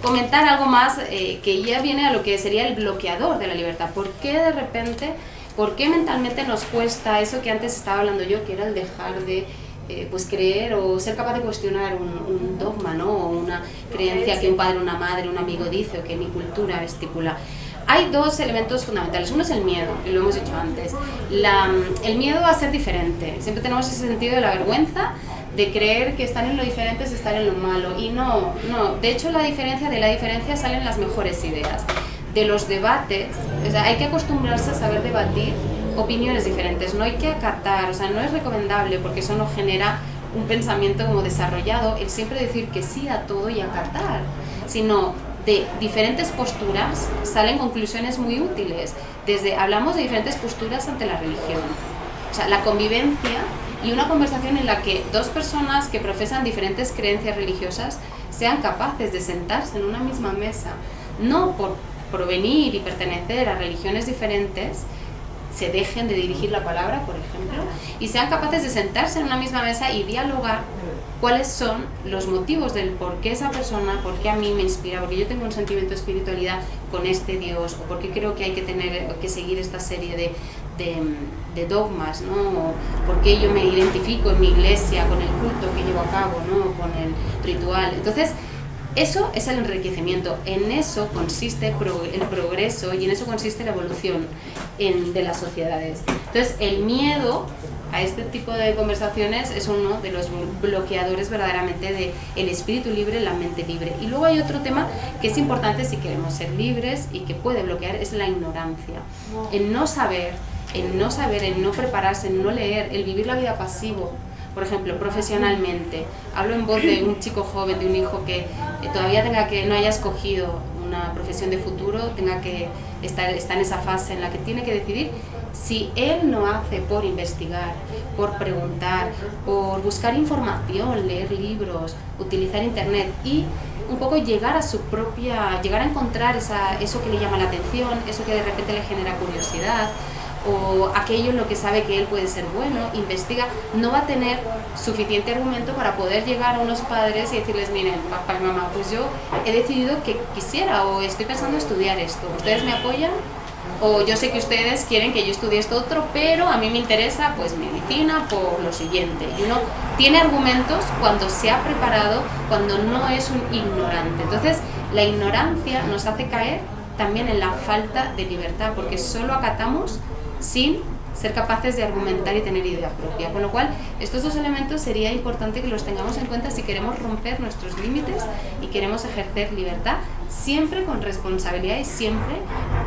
comentar algo más que ya viene a lo que sería el bloqueador de la libertad. ¿Por qué de repente, por qué mentalmente nos cuesta eso que antes estaba hablando yo, que era el dejar de pues creer o ser capaz de cuestionar un dogma, ¿no? O una creencia que un padre, una madre, un amigo dice o que mi cultura estipula? Hay dos elementos fundamentales. Uno es el miedo, y lo hemos dicho antes. El miedo a ser diferente. Siempre tenemos ese sentido de la vergüenza, de creer que estar en lo diferente es estar en lo malo. Y no. De hecho, de la diferencia salen las mejores ideas. De los debates, o sea, hay que acostumbrarse a saber debatir opiniones diferentes. No hay que acatar, o sea, no es recomendable, porque eso no genera un pensamiento como desarrollado, el siempre decir que sí a todo y acatar, sino de diferentes posturas salen conclusiones muy útiles. Hablamos de diferentes posturas ante la religión, o sea, la convivencia y una conversación en la que dos personas que profesan diferentes creencias religiosas sean capaces de sentarse en una misma mesa, no por provenir y pertenecer a religiones diferentes, se dejen de dirigir la palabra, por ejemplo, y sean capaces de sentarse en una misma mesa y dialogar cuáles son los motivos del por qué esa persona, por qué a mí me inspira, porque yo tengo un sentimiento de espiritualidad con este Dios, o por qué creo que hay que seguir esta serie de dogmas, ¿no? O por qué yo me identifico en mi iglesia con el culto que llevo a cabo, ¿no? Con el ritual. Entonces, eso es el enriquecimiento, en eso consiste el progreso y en eso consiste la evolución de las sociedades. Entonces, el miedo a este tipo de conversaciones es uno de los bloqueadores verdaderamente del espíritu libre, la mente libre. Y luego hay otro tema que es importante si queremos ser libres y que puede bloquear, es la ignorancia. El no saber, el no prepararse, el no leer, el vivir la vida pasivo. Por ejemplo, profesionalmente, hablo en voz de un chico joven, de un hijo que todavía no haya escogido una profesión de futuro, está en esa fase en la que tiene que decidir si él no hace por investigar, por preguntar, por buscar información, leer libros, utilizar internet y un poco llegar a encontrar eso que le llama la atención, eso que de repente le genera curiosidad, o aquello en lo que sabe que él puede ser bueno, investiga, no va a tener suficiente argumento para poder llegar a unos padres y decirles, miren, papá y mamá, pues yo he decidido que quisiera o estoy pensando estudiar esto, ¿ustedes me apoyan? O yo sé que ustedes quieren que yo estudie esto otro, pero a mí me interesa pues medicina por lo siguiente. Y uno tiene argumentos cuando se ha preparado, cuando no es un ignorante. Entonces, la ignorancia nos hace caer también en la falta de libertad, porque solo acatamos sin ser capaces de argumentar y tener idea propia. Con lo cual, estos dos elementos sería importante que los tengamos en cuenta si queremos romper nuestros límites y queremos ejercer libertad, siempre con responsabilidad y siempre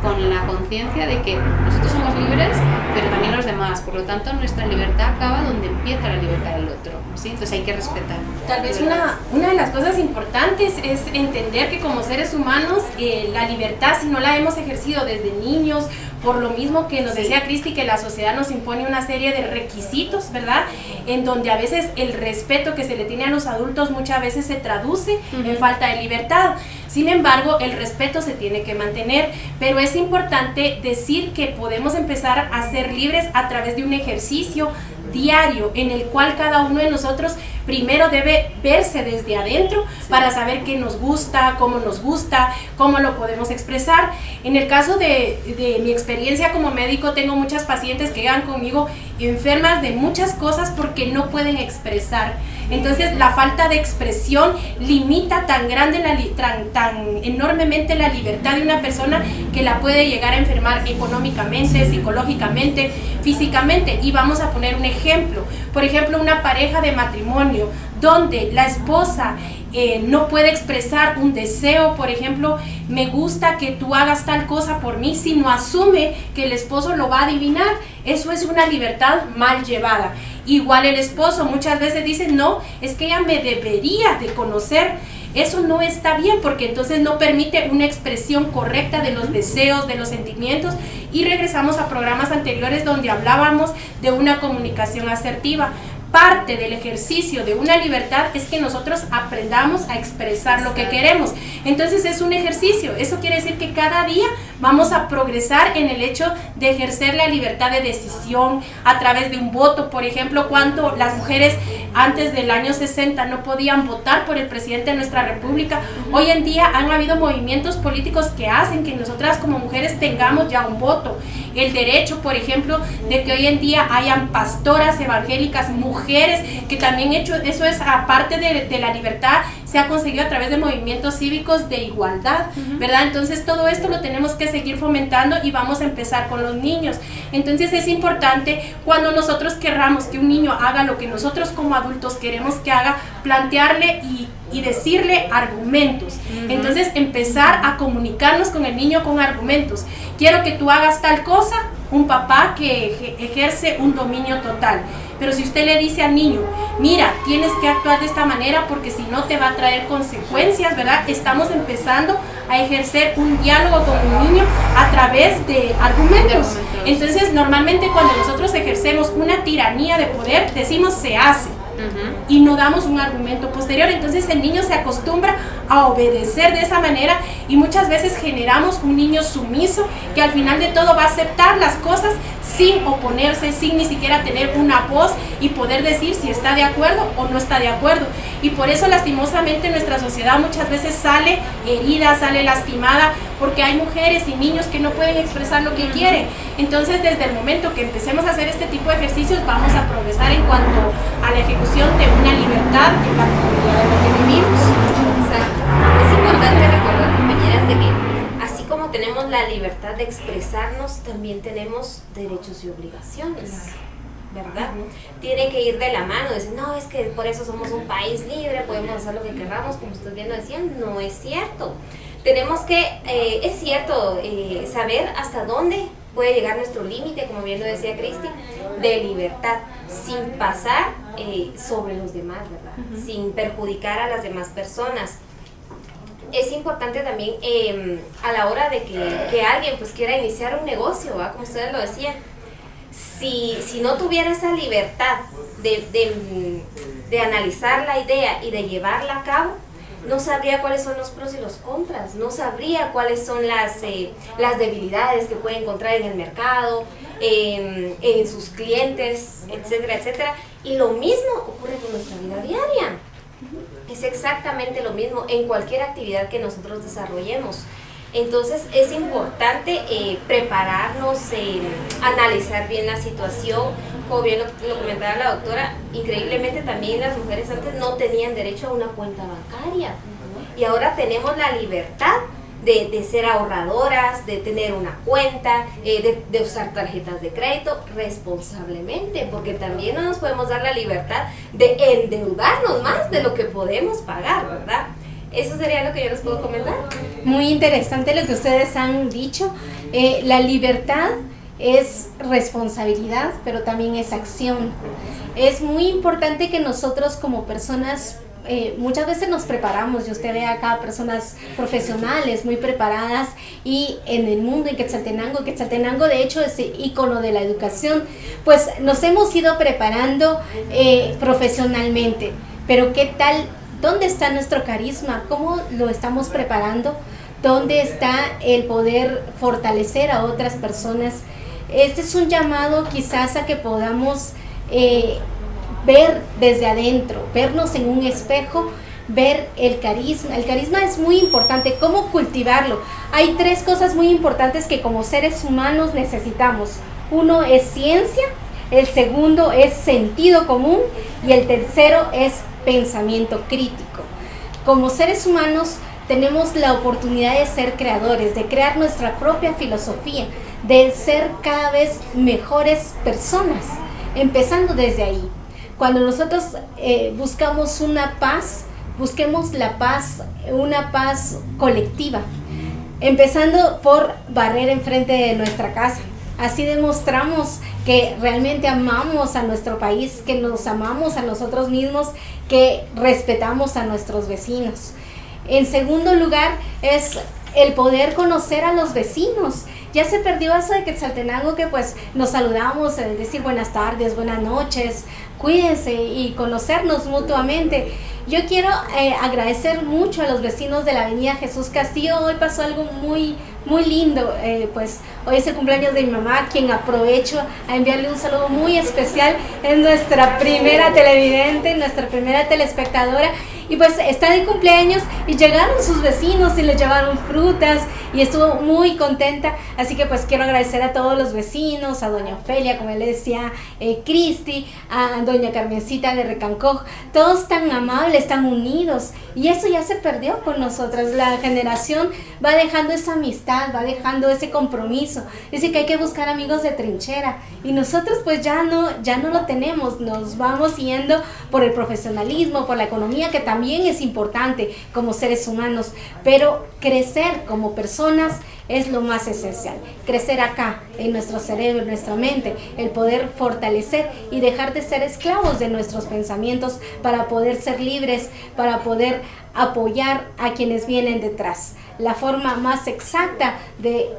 con la conciencia de que nosotros somos libres, pero también los demás. Por lo tanto, nuestra libertad acaba donde empieza la libertad del otro, ¿sí? Entonces hay que respetar. Tal vez una de las cosas importantes es entender que como seres humanos, la libertad, si no la hemos ejercido desde niños, por lo mismo que nos decía Cristi, que la sociedad nos impone una serie de requisitos, ¿verdad? En donde a veces el respeto que se le tiene a los adultos muchas veces se traduce en falta de libertad. Sin embargo, el respeto se tiene que mantener, pero es importante decir que podemos empezar a ser libres a través de un ejercicio diario en el cual cada uno de nosotros primero debe verse desde adentro para saber qué nos gusta, cómo lo podemos expresar. En el caso de mi experiencia como médico, tengo muchas pacientes que llegan conmigo enfermas de muchas cosas porque no pueden expresar. Entonces la falta de expresión limita tan enormemente la libertad de una persona que la puede llegar a enfermar económicamente, psicológicamente, físicamente. Y vamos a poner un ejemplo. Por ejemplo, una pareja de matrimonio donde la esposa no puede expresar un deseo, por ejemplo, me gusta que tú hagas tal cosa por mí, sino asume que el esposo lo va a adivinar. Eso es una libertad mal llevada. Igual el esposo muchas veces dice, no, es que ella me debería de conocer. Eso no está bien, porque entonces no permite una expresión correcta de los deseos, de los sentimientos. Y regresamos a programas anteriores donde hablábamos de una comunicación asertiva. Parte del ejercicio de una libertad es que nosotros aprendamos a expresar lo que queremos. Entonces es un ejercicio. Eso quiere decir que cada día vamos a progresar en el hecho de ejercer la libertad de decisión a través de un voto. Por ejemplo, cuando las mujeres antes del año 60 no podían votar por el presidente de nuestra república, hoy en día han habido movimientos políticos que hacen que nosotras como mujeres tengamos ya un voto. El derecho, por ejemplo, de que hoy en día hayan pastoras evangélicas, mujeres, que también eso es aparte de la libertad, se ha conseguido a través de movimientos cívicos de igualdad, ¿verdad? Entonces todo esto lo tenemos que seguir fomentando y vamos a empezar con los niños. Entonces es importante cuando nosotros querramos que un niño haga lo que nosotros como adultos queremos que haga, plantearle y decirle argumentos. Entonces empezar a comunicarnos con el niño con argumentos. Quiero que tú hagas tal cosa, un papá que ejerce un dominio total. Pero si usted le dice al niño, mira, tienes que actuar de esta manera porque si no te va a traer consecuencias, ¿verdad? Estamos empezando a ejercer un diálogo con un niño a través de argumentos. Entonces, normalmente cuando nosotros ejercemos una tiranía de poder, decimos se hace. Y no damos un argumento posterior. Entonces el niño se acostumbra a obedecer de esa manera y muchas veces generamos un niño sumiso que al final de todo va a aceptar las cosas sin oponerse, sin ni siquiera tener una voz y poder decir si está de acuerdo o no está de acuerdo. Y por eso lastimosamente nuestra sociedad muchas veces sale herida, sale lastimada, porque hay mujeres y niños que no pueden expresar lo que quieren. Entonces desde el momento que empecemos a hacer este tipo de ejercicios vamos a progresar en cuanto a la ejecución de una libertad en la comunidad en la que vivimos. Exacto. Es importante recordar, compañeras, de que así como tenemos la libertad de expresarnos, también tenemos derechos y obligaciones, ¿verdad? Tiene que ir de la mano, decir, no, es que por eso somos un país libre, podemos hacer lo que queramos, como ustedes bien lo decían. No es cierto. Tenemos que, es cierto, saber hasta dónde puede llegar nuestro límite, como bien lo decía Cristi, de libertad, sin pasar sobre los demás, ¿verdad? Sin perjudicar a las demás personas. Es importante también a la hora de que alguien pues quiera iniciar un negocio, ¿verdad? Como ustedes lo decían, si no tuviera esa libertad de analizar la idea y de llevarla a cabo, no sabría cuáles son los pros y los contras, no sabría cuáles son las debilidades que puede encontrar en el mercado, en sus clientes, etcétera, etcétera. Y lo mismo ocurre con nuestra vida diaria. Es exactamente lo mismo en cualquier actividad que nosotros desarrollemos. Entonces es importante prepararnos, analizar bien la situación. Como bien lo comentaba la doctora, increíblemente también las mujeres antes no tenían derecho a una cuenta bancaria. Y ahora tenemos la libertad de ser ahorradoras, de tener una cuenta, de usar tarjetas de crédito responsablemente, porque también no nos podemos dar la libertad de endeudarnos más de lo que podemos pagar, ¿verdad? Eso sería lo que yo les puedo comentar. Muy interesante lo que ustedes han dicho. La libertad es responsabilidad, pero también es acción. Es muy importante que nosotros como personas muchas veces nos preparamos, y usted ve acá personas profesionales muy preparadas, y en el mundo en Quetzaltenango de hecho es ícono de la educación, pues nos hemos ido preparando profesionalmente, pero ¿qué tal? ¿Dónde está nuestro carisma? ¿Cómo lo estamos preparando? ¿Dónde está el poder fortalecer a otras personas? Este es un llamado quizás a que podamos ver desde adentro, vernos en un espejo, ver el carisma. El carisma es muy importante. ¿Cómo cultivarlo? Hay 3 cosas muy importantes que como seres humanos necesitamos. Uno es ciencia, el segundo es sentido común y el tercero es pensamiento crítico. Como seres humanos tenemos la oportunidad de ser creadores, de crear nuestra propia filosofía, de ser cada vez mejores personas, empezando desde ahí. Cuando nosotros buscamos una paz, busquemos la paz, una paz colectiva, empezando por barrer enfrente de nuestra casa. Así demostramos que realmente amamos a nuestro país, que nos amamos a nosotros mismos, que respetamos a nuestros vecinos. En segundo lugar es el poder conocer a los vecinos. Ya se perdió eso de Quetzaltenango, que pues nos saludamos, decir buenas tardes, buenas noches, cuídense y conocernos mutuamente. Yo quiero agradecer mucho a los vecinos de la avenida Jesús Castillo. Hoy pasó algo muy muy lindo. Pues hoy es el cumpleaños de mi mamá, quien aprovecho a enviarle un saludo muy especial. Es nuestra primera televidente, nuestra primera telespectadora. Y pues está de cumpleaños y llegaron sus vecinos y le llevaron frutas y estuvo muy contenta. Así que pues quiero agradecer a todos los vecinos, a doña Ofelia, como le decía Cristi, a doña Carmencita de Recancoj, todos tan amables, tan unidos, y eso ya se perdió con nosotras. La generación va dejando esa amistad, va dejando ese compromiso. Dice que hay que buscar amigos de trinchera y nosotros pues ya no lo tenemos. Nos vamos yendo por el profesionalismo, por la economía, que también es importante como seres humanos, pero crecer como personas es lo más esencial. Crecer acá, en nuestro cerebro, en nuestra mente, el poder fortalecer y dejar de ser esclavos de nuestros pensamientos para poder ser libres, para poder apoyar a quienes vienen detrás. La forma más exacta de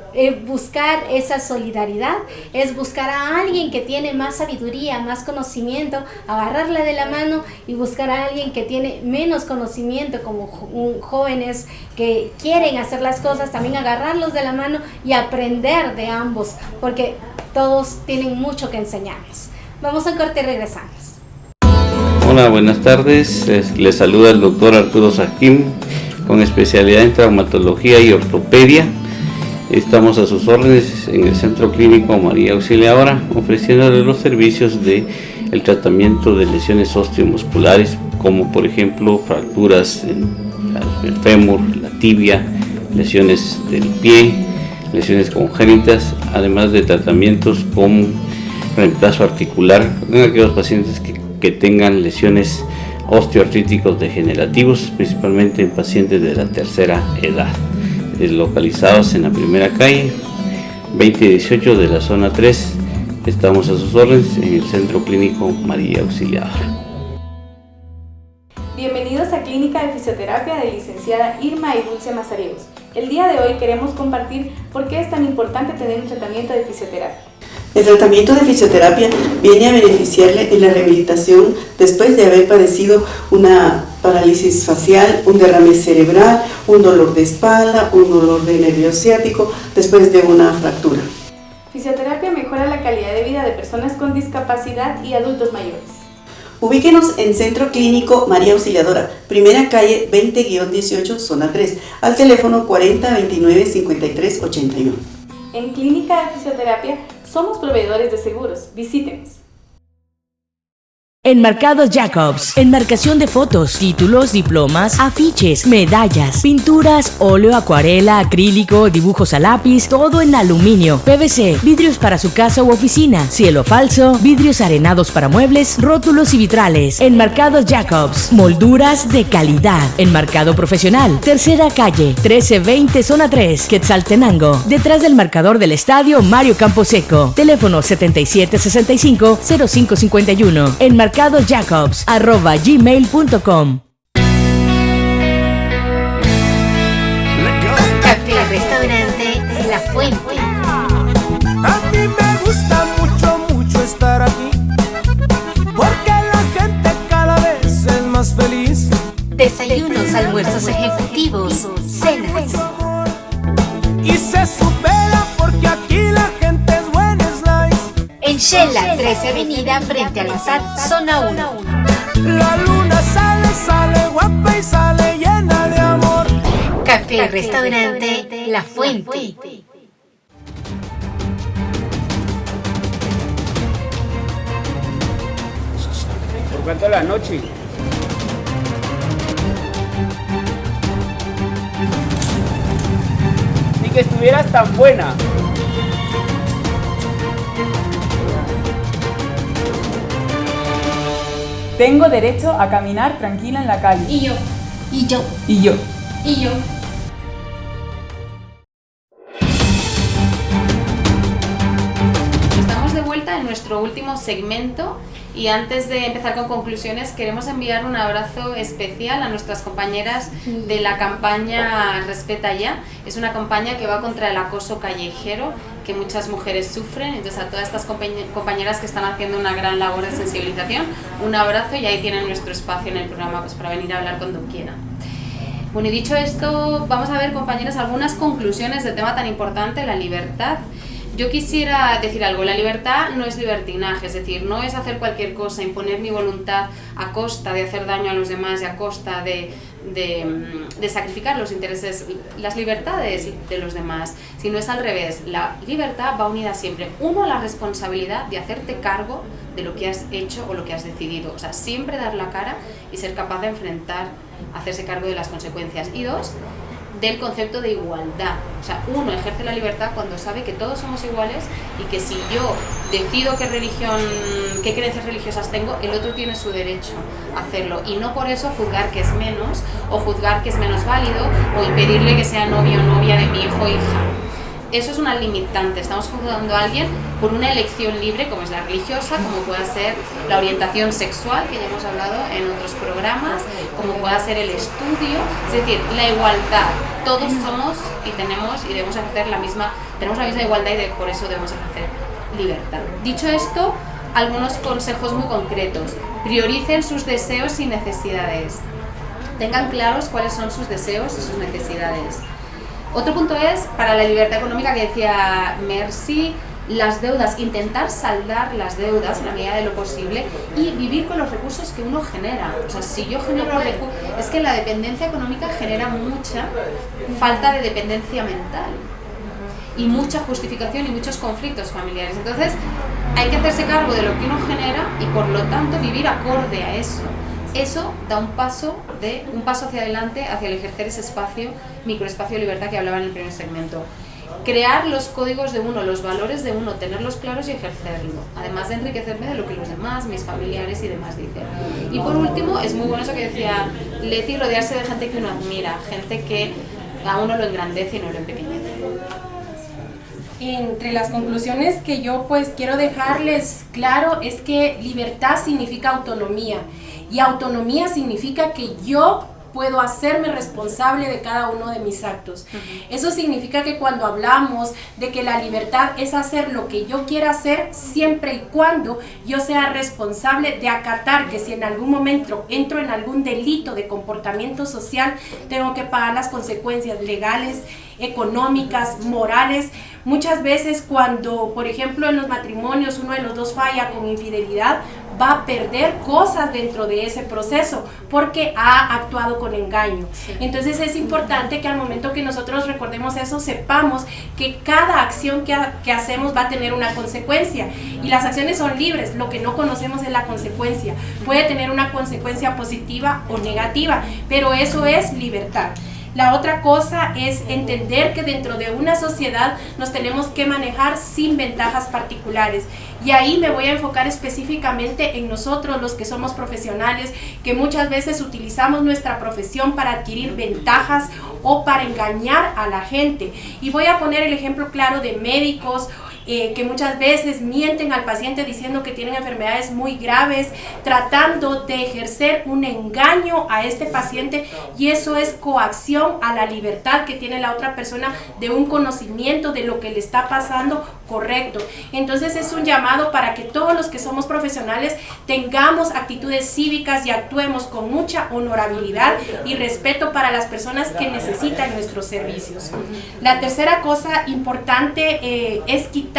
buscar esa solidaridad es buscar a alguien que tiene más sabiduría, más conocimiento, agarrarla de la mano, y buscar a alguien que tiene menos conocimiento, como jóvenes que quieren hacer las cosas, también agarrarlos de la mano y aprender de ambos, porque todos tienen mucho que enseñarnos. Vamos a corte y regresamos. Hola, buenas tardes. Les saluda el doctor Arturo Sajim, con especialidad en traumatología y ortopedia. Estamos a sus órdenes en el Centro Clínico María Auxiliadora, ofreciéndole los servicios de el tratamiento de lesiones osteomusculares, como por ejemplo fracturas en el fémur, la tibia, lesiones del pie, lesiones congénitas, además de tratamientos con reemplazo articular en aquellos pacientes que tengan lesiones osteoartríticos degenerativos, principalmente en pacientes de la tercera edad, localizados en la primera calle 2018 de la zona 3. Estamos a sus órdenes en el Centro Clínico María Auxiliadora. Bienvenidos a Clínica de Fisioterapia de licenciada Irma y Dulce Mazariegos. El día de hoy queremos compartir por qué es tan importante tener un tratamiento de fisioterapia. El tratamiento de fisioterapia viene a beneficiarle en la rehabilitación después de haber padecido una parálisis facial, un derrame cerebral, un dolor de espalda, un dolor de nervio ciático después de una fractura. Fisioterapia mejora la calidad de vida de personas con discapacidad y adultos mayores. Ubíquenos en Centro Clínico María Auxiliadora, primera calle 20-18, zona 3, al teléfono 40 29 53 81. En Clínica de Fisioterapia somos proveedores de seguros. Visítenos. Enmarcados Jacobs, enmarcación de fotos, títulos, diplomas, afiches, medallas, pinturas, óleo, acuarela, acrílico, dibujos a lápiz, todo en aluminio, PVC, vidrios para su casa u oficina, cielo falso, vidrios arenados para muebles, rótulos y vitrales. Enmarcados Jacobs, molduras de calidad. Enmarcado profesional, tercera calle, 1320 zona 3, Quetzaltenango, detrás del marcador del estadio Mario Camposeco. Teléfono 7765-0551. enmarcadosjacobs@gmail.com. Café Restaurante La Fuente. A mí me gusta mucho estar aquí, porque la gente cada vez es más feliz. Desayunos, almuerzos ejecutivos, cenas. Y se supera porque aquí la gente es buena, es nice. En Shela, 13 Avenida, frente al Bazar, zona 1. La luna sale guapa y sale llena de amor. Café Restaurante La Fuente. ¿Por cuánto la noche? Ni que estuvieras tan buena. Tengo derecho a caminar tranquila en la calle. Y yo. Y yo. Estamos de vuelta en nuestro último segmento y antes de empezar con conclusiones queremos enviar un abrazo especial a nuestras compañeras de la campaña Respeta Ya. Es una campaña que va contra el acoso callejero que muchas mujeres sufren, entonces a todas estas compañeras que están haciendo una gran labor de sensibilización, un abrazo, y ahí tienen nuestro espacio en el programa pues para venir a hablar cuando quieran. Bueno, y dicho esto, vamos a ver, compañeras, algunas conclusiones del tema tan importante, la libertad. Yo quisiera decir algo, la libertad no es libertinaje, es decir, no es hacer cualquier cosa, imponer mi voluntad a costa de hacer daño a los demás y a costa de sacrificar los intereses, las libertades de los demás, sino es al revés. La libertad va unida siempre, uno, a la responsabilidad de hacerte cargo de lo que has hecho o lo que has decidido, o sea, siempre dar la cara y ser capaz de enfrentar, hacerse cargo de las consecuencias, y dos, del concepto de igualdad. O sea, uno ejerce la libertad cuando sabe que todos somos iguales y que si yo decido qué creencias religiosas tengo, el otro tiene su derecho a hacerlo, y no por eso juzgar que es menos, o juzgar que es menos válido, o impedirle que sea novio o novia de mi hijo o hija. Eso es una limitante. Estamos juzgando a alguien por una elección libre, como es la religiosa, como pueda ser la orientación sexual, que ya hemos hablado en otros programas, como pueda ser el estudio, es decir, la igualdad. Todos somos y tenemos y debemos ejercer tenemos la misma igualdad, y por eso debemos ejercer libertad. Dicho esto, algunos consejos muy concretos. Prioricen sus deseos y necesidades. Tengan claros cuáles son sus deseos y sus necesidades. Otro punto es, para la libertad económica que decía Mercy, las deudas, intentar saldar las deudas en la medida de lo posible y vivir con los recursos que uno genera. O sea, si yo genero recursos, es que la dependencia económica genera mucha falta de dependencia mental y mucha justificación y muchos conflictos familiares. Entonces, hay que hacerse cargo de lo que uno genera y por lo tanto vivir acorde a eso. Eso da un paso hacia adelante, hacia el ejercer ese microespacio de libertad que hablaba en el primer segmento. Crear los códigos de uno, los valores de uno, tenerlos claros y ejercerlo, además de enriquecerme de lo que los demás, mis familiares y demás dicen. Y por último, es muy bueno eso que decía Leti, rodearse de gente que uno admira, gente que a uno lo engrandece y no lo empequeñece. Entre las conclusiones que yo pues quiero dejarles claro es que libertad significa autonomía, y autonomía significa que yo puedo hacerme responsable de cada uno de mis actos. Eso significa que cuando hablamos de que la libertad es hacer lo que yo quiera hacer, siempre y cuando yo sea responsable de acatar que si en algún momento entro en algún delito de comportamiento social, tengo que pagar las consecuencias legales, económicas, morales. Muchas veces cuando, por ejemplo, en los matrimonios uno de los dos falla con infidelidad, va a perder cosas dentro de ese proceso porque ha actuado con engaño. Entonces es importante que al momento que nosotros recordemos eso, sepamos que cada acción que hacemos va a tener una consecuencia, y las acciones son libres. Lo que no conocemos es la consecuencia. Puede tener una consecuencia positiva o negativa, pero eso es libertad. La otra cosa es entender que dentro de una sociedad nos tenemos que manejar sin ventajas particulares. Y ahí me voy a enfocar específicamente en nosotros, los que somos profesionales, que muchas veces utilizamos nuestra profesión para adquirir ventajas o para engañar a la gente. Y voy a poner el ejemplo claro de médicos que muchas veces mienten al paciente diciendo que tienen enfermedades muy graves, tratando de ejercer un engaño a este paciente, y eso es coacción a la libertad que tiene la otra persona de un conocimiento de lo que le está pasando correcto. Entonces es un llamado para que todos los que somos profesionales tengamos actitudes cívicas y actuemos con mucha honorabilidad y respeto para las personas que necesitan nuestros servicios. La tercera cosa importante es quitarnos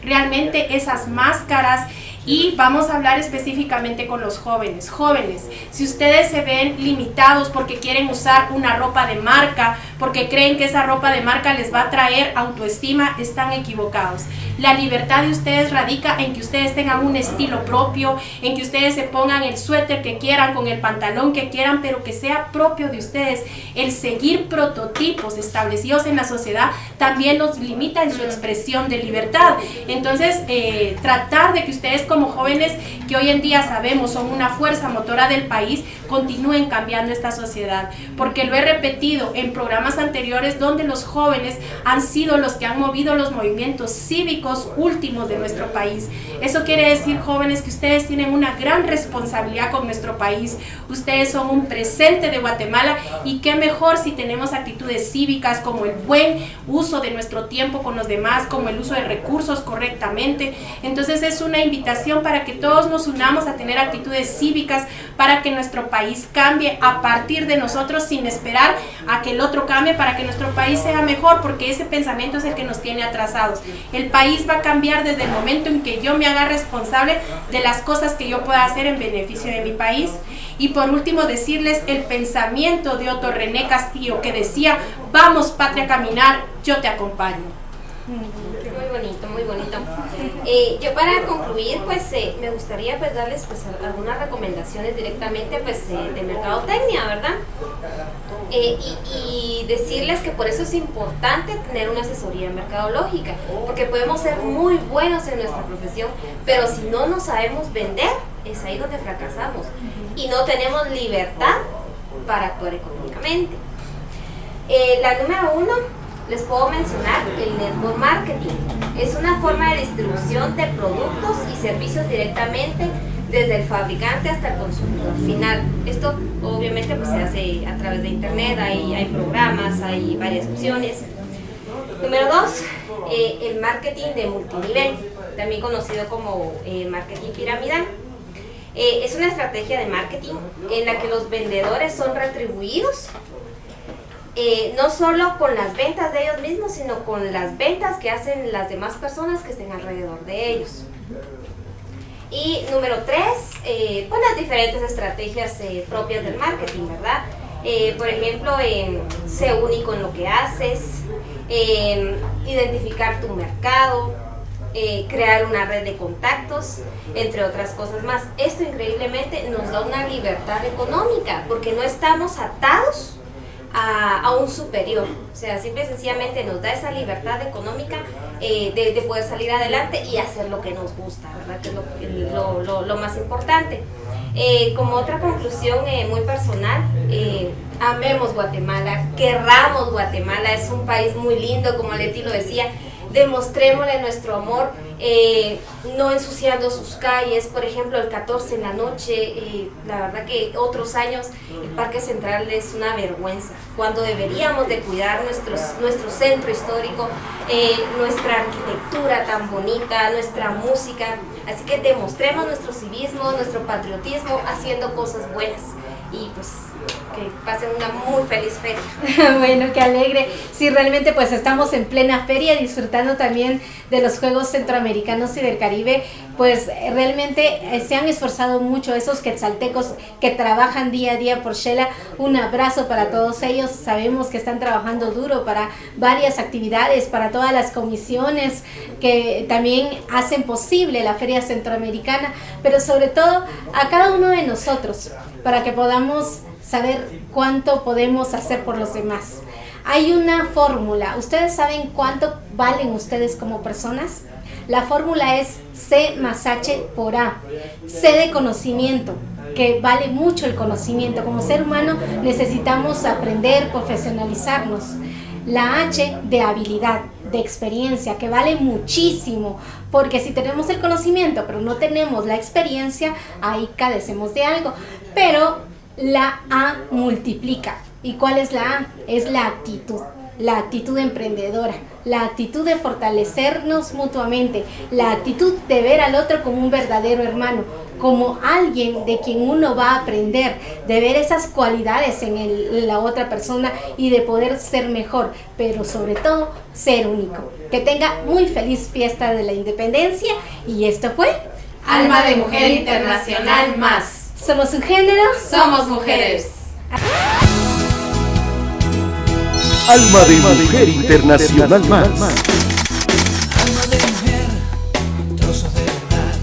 realmente esas máscaras, y vamos a hablar específicamente con los jóvenes. Jóvenes, si ustedes se ven limitados porque quieren usar una ropa de marca, porque creen que esa ropa de marca les va a traer autoestima, están equivocados. La libertad de ustedes radica en que ustedes tengan un estilo propio, en que ustedes se pongan el suéter que quieran, con el pantalón que quieran, pero que sea propio de ustedes. El seguir prototipos establecidos en la sociedad también los limita en su expresión de libertad. Entonces, tratar de que ustedes como jóvenes, que hoy en día sabemos son una fuerza motora del país, continúen cambiando esta sociedad, porque lo he repetido en programas anteriores donde los jóvenes han sido los que han movido los movimientos cívicos últimos de nuestro país. Eso quiere decir, jóvenes, que ustedes tienen una gran responsabilidad con nuestro país. Ustedes son un presente de Guatemala y qué mejor si tenemos actitudes cívicas como el buen uso de nuestro tiempo con los demás, como el uso de recursos correctamente. Entonces es una invitación para que todos nos unamos a tener actitudes cívicas para que nuestro país cambie a partir de nosotros, sin esperar a que el otro cambie para que nuestro país sea mejor, porque ese pensamiento es el que nos tiene atrasados. El país va a cambiar desde el momento en que yo me haga responsable de las cosas que yo pueda hacer en beneficio de mi país. Y por último, decirles el pensamiento de Otto René Castillo, que decía: vamos, patria, a caminar, yo te acompaño. Muy bonito, muy bonito. Yo para concluir, pues me gustaría pues darles pues algunas recomendaciones directamente pues de mercadotecnia, ¿verdad? Y decirles que por eso es importante tener una asesoría mercadológica, porque podemos ser muy buenos en nuestra profesión, pero si no nos sabemos vender, es ahí donde fracasamos y no tenemos libertad para actuar económicamente. La número 1, les puedo mencionar el network marketing. Es una forma de distribución de productos y servicios directamente desde el fabricante hasta el consumidor final. Esto obviamente pues se hace a través de internet, hay programas, hay varias opciones. Número 2, el marketing de multinivel, también conocido como marketing piramidal. Es una estrategia de marketing en la que los vendedores son retribuidos no solo con las ventas de ellos mismos, sino con las ventas que hacen las demás personas que estén alrededor de ellos. Y número 3, con las diferentes estrategias propias del marketing, ¿verdad? Por ejemplo, sé único en lo que haces, identificar tu mercado, crear una red de contactos, entre otras cosas más. Esto increíblemente nos da una libertad económica, porque no estamos atados a un superior, o sea, simple y sencillamente nos da esa libertad económica de poder salir adelante y hacer lo que nos gusta, ¿verdad? Que es lo más importante. Como otra conclusión muy personal, amemos Guatemala, querramos Guatemala, es un país muy lindo, como Leti lo decía, demostrémosle nuestro amor, no ensuciando sus calles. Por ejemplo, el 14 en la noche, la verdad que otros años el Parque Central es una vergüenza, cuando deberíamos de cuidar nuestro centro histórico, nuestra arquitectura tan bonita, nuestra música. Así que demostremos nuestro civismo, nuestro patriotismo, haciendo cosas buenas, y pues que pasen una muy feliz feria. Bueno, qué alegre. Sí, realmente pues estamos en plena feria, disfrutando también de los Juegos Centroamericanos y del Caribe. Pues realmente se han esforzado mucho esos quetzaltecos que trabajan día a día por Xela. Un abrazo para todos ellos. Sabemos que están trabajando duro para varias actividades, para todas las comisiones que también hacen posible la Feria Centroamericana, pero sobre todo a cada uno de nosotros, para que podamos saber cuánto podemos hacer por los demás. Hay una fórmula. ¿Ustedes saben cuánto valen ustedes como personas? La fórmula es C más H por A. C de conocimiento, que vale mucho el conocimiento. Como ser humano necesitamos aprender, profesionalizarnos. La H de habilidad, de experiencia, que vale muchísimo, porque si tenemos el conocimiento pero no tenemos la experiencia, ahí carecemos de algo. Pero la A multiplica. ¿Y cuál es la A? Es la actitud emprendedora, la actitud de fortalecernos mutuamente, la actitud de ver al otro como un verdadero hermano, como alguien de quien uno va a aprender, de ver esas cualidades en la otra persona y de poder ser mejor, pero sobre todo ser único. Que tenga muy feliz fiesta de la independencia, y esto fue Alma de Mujer Internacional Más. Somos un género, somos mujeres. Alma de Mujer Internacional Más. Alma de mujer, trozos de verdad,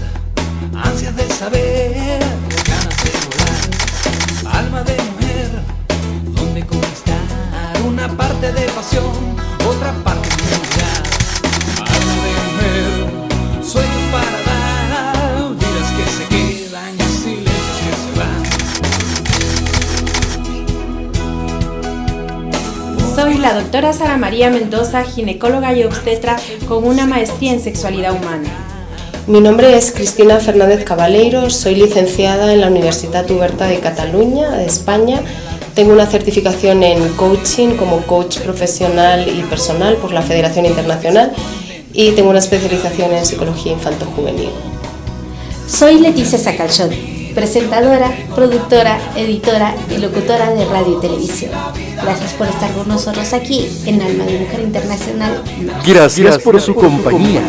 ansias de saber, ganas de volar. Alma de mujer, donde conquistar una parte de pasión, otra parte de unidad. Alma de mujer, sueños para dar, vidas que se quedan y silencios que se van. Soy la doctora Sara María Mendoza, ginecóloga y obstetra con una maestría en sexualidad humana. Mi nombre es Cristina Fernández Cabaleiro, soy licenciada en la Universitat Oberta de Cataluña, de España. Tengo una certificación en coaching como coach profesional y personal por la Federación Internacional y tengo una especialización en psicología infanto-juvenil. Soy Leticia Sacalchón, presentadora, productora, editora y locutora de radio y televisión. Gracias por estar con nosotros aquí en Alma de Mujer Internacional. Gracias por su compañía.